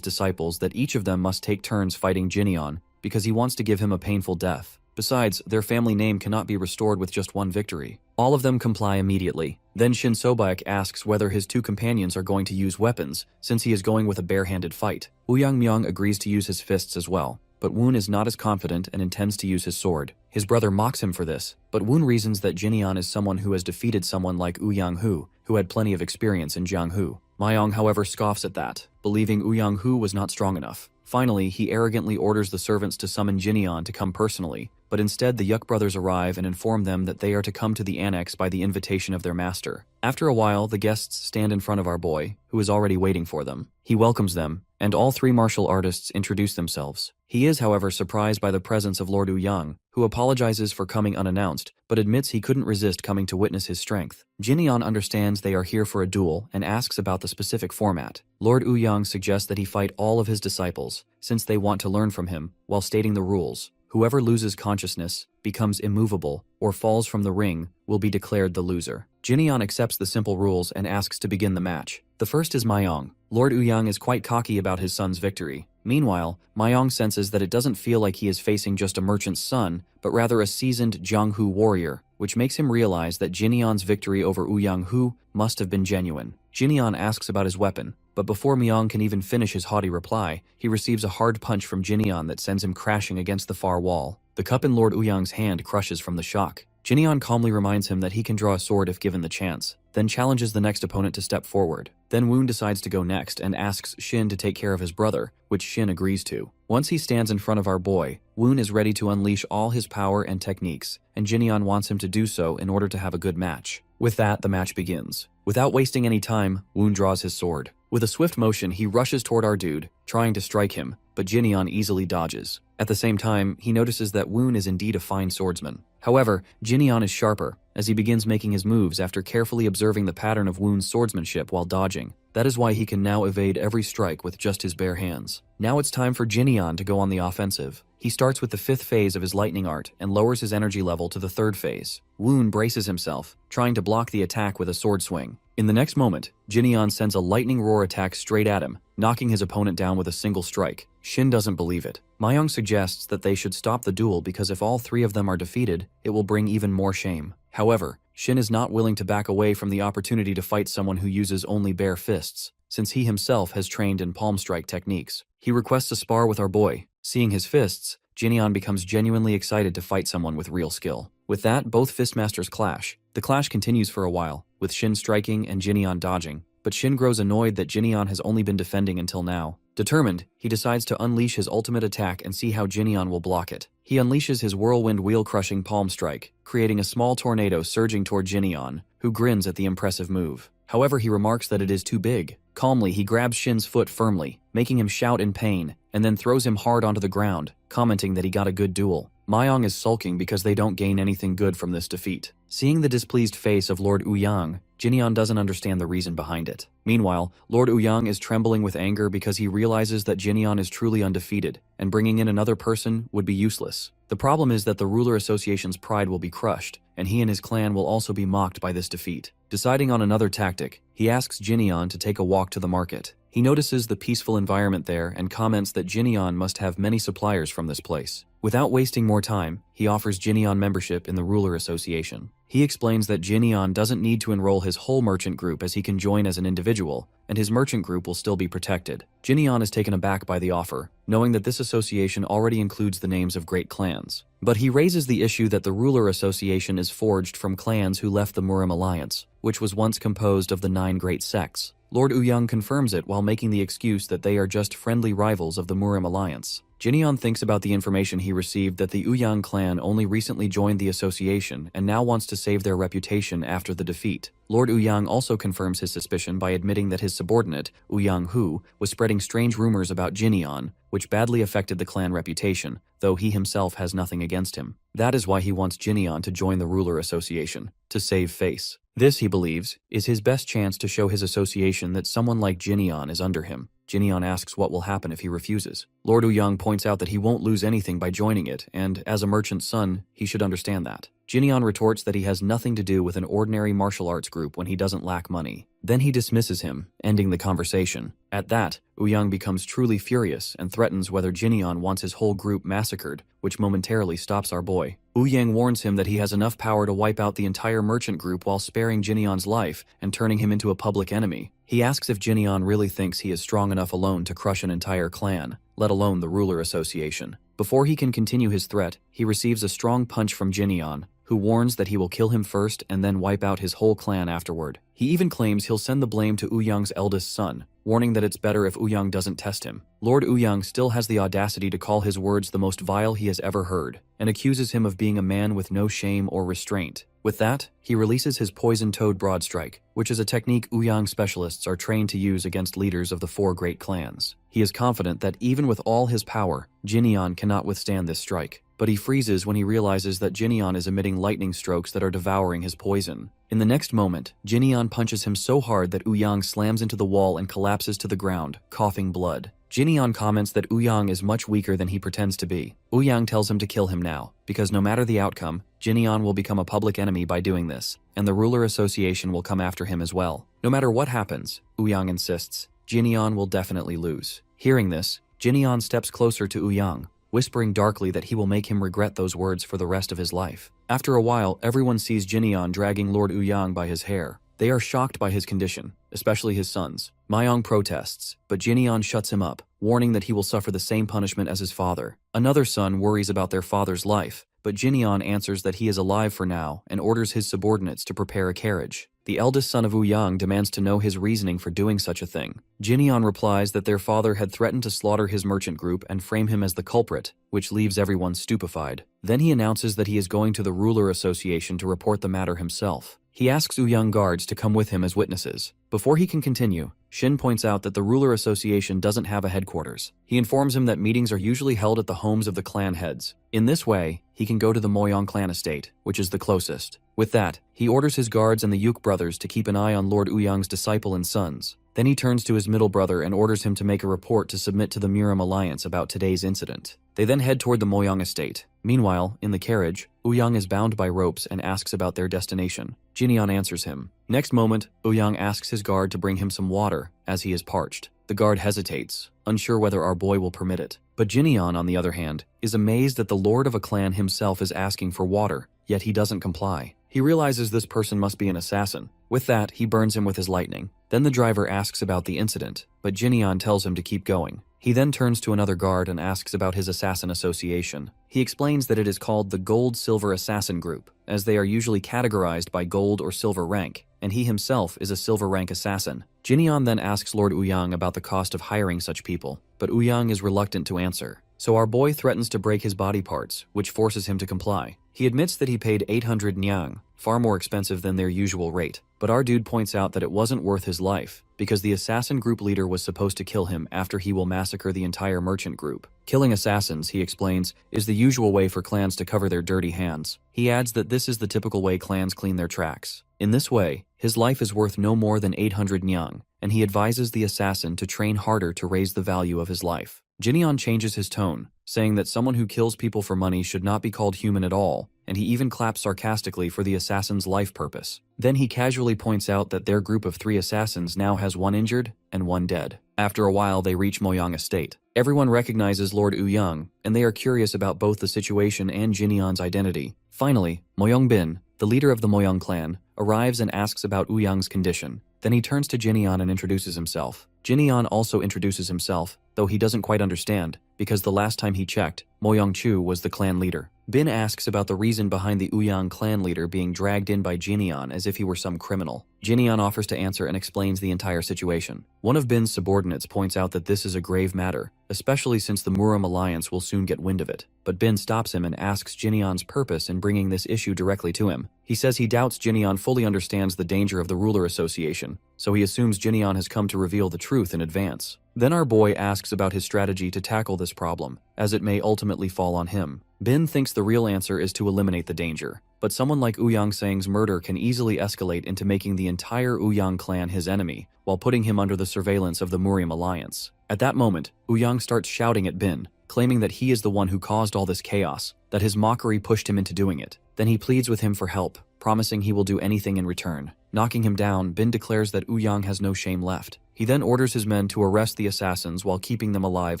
disciples that each of them must take turns fighting Jineon because he wants to give him a painful death. Besides, their family name cannot be restored with just one victory. All of them comply immediately. Then Shin Sobaek asks whether his two companions are going to use weapons, since he is going with a bare-handed fight. Uyang Myung agrees to use his fists as well, but Woon is not as confident and intends to use his sword. His brother mocks him for this, but Woon reasons that Jineon is someone who has defeated someone like Uyang Hu, who had plenty of experience in Jianghu. Myong, however, scoffs at that, believing Uyang Hu was not strong enough. Finally, he arrogantly orders the servants to summon Jineon to come personally, but instead the Yuk brothers arrive and inform them that they are to come to the annex by the invitation of their master. After a while, the guests stand in front of our boy, who is already waiting for them. He welcomes them, and all three martial artists introduce themselves. He is, however, surprised by the presence of Lord Uyang, who apologizes for coming unannounced, but admits he couldn't resist coming to witness his strength. Jineon understands they are here for a duel and asks about the specific format. Lord Uyang suggests that he fight all of his disciples, since they want to learn from him, while stating the rules. Whoever loses consciousness, becomes immovable, or falls from the ring will be declared the loser. Jineon accepts the simple rules and asks to begin the match. The first is Myong. Lord Uyang is quite cocky about his son's victory. Meanwhile, Myong senses that it doesn't feel like he is facing just a merchant's son, but rather a seasoned Jianghu warrior, which makes him realize that Jineon's victory over Uyang Hu must have been genuine. Jineon asks about his weapon, but before Myong can even finish his haughty reply, he receives a hard punch from Jineon that sends him crashing against the far wall. The cup in Lord Uyang's hand crushes from the shock. Jineon calmly reminds him that he can draw a sword if given the chance, then challenges the next opponent to step forward. Then Woon decides to go next and asks Shin to take care of his brother, which Shin agrees to. Once he stands in front of our boy, Woon is ready to unleash all his power and techniques, and Jineon wants him to do so in order to have a good match. With that, the match begins. Without wasting any time, Woon draws his sword. With a swift motion, he rushes toward our dude, trying to strike him, but Jineon easily dodges. At the same time, he notices that Woon is indeed a fine swordsman. However, Jineon is sharper, as he begins making his moves after carefully observing the pattern of Woon's swordsmanship while dodging. That is why he can now evade every strike with just his bare hands. Now it's time for Jineon to go on the offensive. He starts with the 5th phase of his lightning art and lowers his energy level to the 3rd phase. Woon braces himself, trying to block the attack with a sword swing. In the next moment, Jineon sends a lightning roar attack straight at him, knocking his opponent down with a single strike. Shin doesn't believe it. Myong suggests that they should stop the duel because if all three of them are defeated, it will bring even more shame. However, Shin is not willing to back away from the opportunity to fight someone who uses only bare fists, since he himself has trained in palm strike techniques. He requests a spar with our boy. Seeing his fists, Jineon becomes genuinely excited to fight someone with real skill. With that, both fistmasters clash. The clash continues for a while, with Shin striking and Jineon dodging, but Shin grows annoyed that Jineon has only been defending until now. Determined, he decides to unleash his ultimate attack and see how Jineon will block it. He unleashes his whirlwind wheel-crushing palm strike, creating a small tornado surging toward Jineon, who grins at the impressive move. However, he remarks that it is too big. Calmly, he grabs Shin's foot firmly, making him shout in pain, and then throws him hard onto the ground, commenting that he got a good duel. Myong is sulking because they don't gain anything good from this defeat. Seeing the displeased face of Lord Uyang, Jineon doesn't understand the reason behind it. Meanwhile, Lord Uyang is trembling with anger because he realizes that Jineon is truly undefeated, and bringing in another person would be useless. The problem is that the Ruler Association's pride will be crushed, and he and his clan will also be mocked by this defeat. Deciding on another tactic, he asks Jineon to take a walk to the market. He notices the peaceful environment there and comments that Ginon must have many suppliers from this place. Without wasting more time, he offers Ginon membership in the Ruler Association. He explains that Ginon doesn't need to enroll his whole merchant group as he can join as an individual, and his merchant group will still be protected. Ginon is taken aback by the offer, knowing that this association already includes the names of great clans. But he raises the issue that the Ruler Association is forged from clans who left the Murim Alliance, which was once composed of the 9 great sects. Lord Uang confirms it while making the excuse that they are just friendly rivals of the Murim Alliance. Ginon thinks about the information he received that the Uang clan only recently joined the association and now wants to save their reputation after the defeat. Lord Uang also confirms his suspicion by admitting that his subordinate, Uang Hu, was spreading strange rumors about Ginon, which badly affected the clan reputation, though he himself has nothing against him. That is why he wants Ginon to join the Ruler Association, to save face. This, he believes, is his best chance to show his association that someone like Ginon is under him. Ginon asks what will happen if he refuses. Lord Uang points out that he won't lose anything by joining it, and as a merchant's son, he should understand that. Ginon retorts that he has nothing to do with an ordinary martial arts group when he doesn't lack money. Then he dismisses him, ending the conversation. At that, Uang becomes truly furious and threatens whether Ginon wants his whole group massacred, which momentarily stops our boy. Uang warns him that he has enough power to wipe out the entire merchant group while sparing Ginion's life and turning him into a public enemy. He asks if Ginon really thinks he is strong enough alone to crush an entire clan, let alone the Ruler Association. Before he can continue his threat, he receives a strong punch from Ginon, who warns that he will kill him first and then wipe out his whole clan afterward. He even claims he'll send the blame to Uyang's eldest son, warning that it's better if Uang doesn't test him. Lord Uang still has the audacity to call his words the most vile he has ever heard, and accuses him of being a man with no shame or restraint. With that, he releases his Poison Toad Broad Strike, which is a technique Uang specialists are trained to use against leaders of the 4 great clans. He is confident that even with all his power, Ginon cannot withstand this strike, but he freezes when he realizes that Ginon is emitting lightning strokes that are devouring his poison. In the next moment, Ginon punches him so hard that Uang slams into the wall and collapses to the ground, coughing blood. Ginon comments that Uang is much weaker than he pretends to be. Uang tells him to kill him now, because no matter the outcome, Ginon will become a public enemy by doing this, and the Ruler Association will come after him as well. No matter what happens, Uang insists, Ginon will definitely lose. Hearing this, Ginon steps closer to Uang, whispering darkly that he will make him regret those words for the rest of his life. After a while, everyone sees Ginon dragging Lord Uang by his hair. They are shocked by his condition, especially his sons. Myong protests, but Ginon shuts him up, warning that he will suffer the same punishment as his father. Another son worries about their father's life, but Ginon answers that he is alive for now and orders his subordinates to prepare a carriage. The eldest son of Uang demands to know his reasoning for doing such a thing. Ginon replies that their father had threatened to slaughter his merchant group and frame him as the culprit, which leaves everyone stupefied. Then he announces that he is going to the Ruler Association to report the matter himself. He asks Uang guards to come with him as witnesses. Before he can continue, Shin points out that the Ruler Association doesn't have a headquarters. He informs him that meetings are usually held at the homes of the clan heads. In this way, he can go to the Moyong clan estate, which is the closest. With that, he orders his guards and the Yuk brothers to keep an eye on Lord Uyang's disciple and sons. Then he turns to his middle brother and orders him to make a report to submit to the Murim Alliance about today's incident. They then head toward the Moyong estate. Meanwhile, in the carriage, Uang is bound by ropes and asks about their destination. Ginon answers him. Next moment, Uang asks his guard to bring him some water, as he is parched. The guard hesitates, unsure whether our boy will permit it. But Ginon, on the other hand, is amazed that the lord of a clan himself is asking for water, yet he doesn't comply. He realizes this person must be an assassin. With that, he burns him with his lightning. Then the driver asks about the incident, but Ginon tells him to keep going. He then turns to another guard and asks about his assassin association. He explains that it is called the Gold-Silver Assassin Group, as they are usually categorized by gold or silver rank, and he himself is a silver rank assassin. Ginon then asks Lord Uang about the cost of hiring such people, but Uang is reluctant to answer. So our boy threatens to break his body parts, which forces him to comply. He admits that he paid 800 nyang, far more expensive than their usual rate, but our dude points out that it wasn't worth his life, because the assassin group leader was supposed to kill him after he will massacre the entire merchant group. Killing assassins, he explains, is the usual way for clans to cover their dirty hands. He adds that this is the typical way clans clean their tracks. In this way, his life is worth no more than 800 nyang, and he advises the assassin to train harder to raise the value of his life. Ginon changes his tone, saying that someone who kills people for money should not be called human at all, and he even claps sarcastically for the assassin's life purpose. Then he casually points out that their group of 3 assassins now has 1 injured and 1 dead. After a while, they reach Moyang estate. Everyone recognizes Lord Uang, and they are curious about both the situation and Jinion's identity. Finally, Moyang Bin, the leader of the Moyang clan, arrives and asks about Uyang's condition. Then he turns to Jinion and introduces himself. Jinion also introduces himself, though he doesn't quite understand, because the last time he checked, Moyang Chu was the clan leader. Bin asks about the reason behind the Uyang clan leader being dragged in by Jinion as if he were some criminal. Jinion offers to answer and explains the entire situation. One of Bin's subordinates points out that this is a grave matter, especially since the Murim alliance will soon get wind of it. But Bin stops him and asks Jinion's purpose in bringing this issue directly to him. He says he doubts Jinion fully understands the danger of the ruler association, so he assumes Jinion has come to reveal the truth in advance. Then our boy asks about his strategy to tackle this problem, as it may ultimately fall on him. Bin thinks the real answer is to eliminate the danger, but someone like Uyang Sang's murder can easily escalate into making the entire Uyang clan his enemy, while putting him under the surveillance of the Murim alliance. At that moment, Uyang starts shouting at Bin, claiming that he is the one who caused all this chaos, that his mockery pushed him into doing it. Then he pleads with him for help, promising he will do anything in return. Knocking him down, Bin declares that Uyang has no shame left. He then orders his men to arrest the assassins while keeping them alive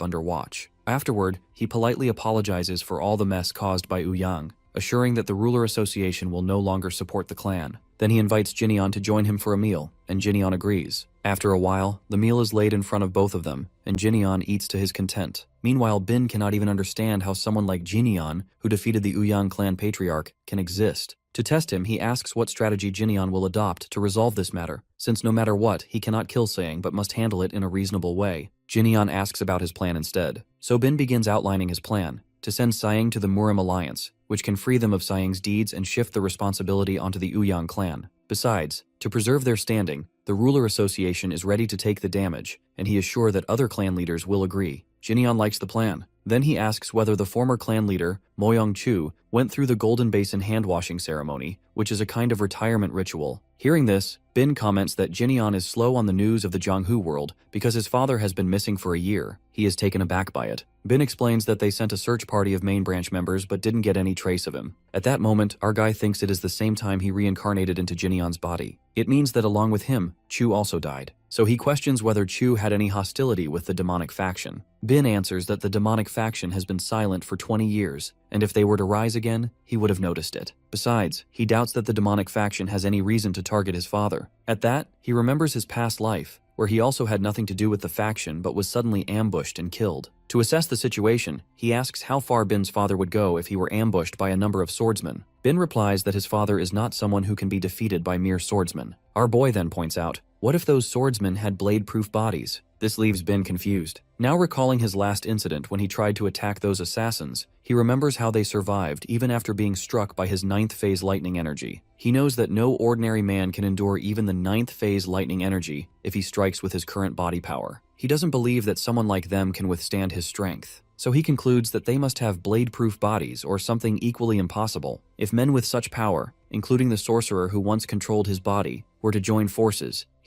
under watch. Afterward, he politely apologizes for all the mess caused by Uyang, assuring that the ruler association will no longer support the clan. Then he invites Jinion to join him for a meal, and Jinion agrees. After a while, the meal is laid in front of both of them, and Jinion eats to his content. Meanwhile, Bin cannot even understand how someone like Jinion, who defeated the Uyang clan patriarch, can exist. To test him, he asks what strategy Jinion will adopt to resolve this matter, since no matter what, he cannot kill Sang but must handle it in a reasonable way. Jinion asks about his plan instead. So Bin begins outlining his plan, to send Sang to the Murim alliance, which can free them of Sang's deeds and shift the responsibility onto the Uyang clan. Besides, to preserve their standing, the ruler association is ready to take the damage, and he is sure that other clan leaders will agree. Jinion likes the plan. Then he asks whether the former clan leader, Moyang Chu, went through the Golden Basin hand-washing ceremony, which is a kind of retirement ritual. Hearing this, Bin comments that Jinion is slow on the news of the Jianghu world because his father has been missing for a year. He is taken aback by it. Bin explains that they sent a search party of main branch members but didn't get any trace of him. At that moment, our guy thinks it is the same time he reincarnated into Jinion's body. It means that along with him, Chu also died. So he questions whether Chu had any hostility with the demonic faction. Bin answers that the demonic faction has been silent for 20 years, and if they were to rise again, he would have noticed it. Besides, he doubts that the demonic faction has any reason to target his father. At that, he remembers his past life, where he also had nothing to do with the faction but was suddenly ambushed and killed. To assess the situation, he asks how far Bin's father would go if he were ambushed by a number of swordsmen. Bin replies that his father is not someone who can be defeated by mere swordsmen. Our boy then points out, what if those swordsmen had blade-proof bodies? This leaves Bin confused. Now recalling his last incident when he tried to attack those assassins, he remembers how they survived even after being struck by his 9th phase lightning energy. He knows that no ordinary man can endure even the 9th phase lightning energy if he strikes with his current body power. He doesn't believe that someone like them can withstand his strength. So he concludes that they must have blade-proof bodies or something equally impossible. If men with such power, including the sorcerer who once controlled his body, were to join forces,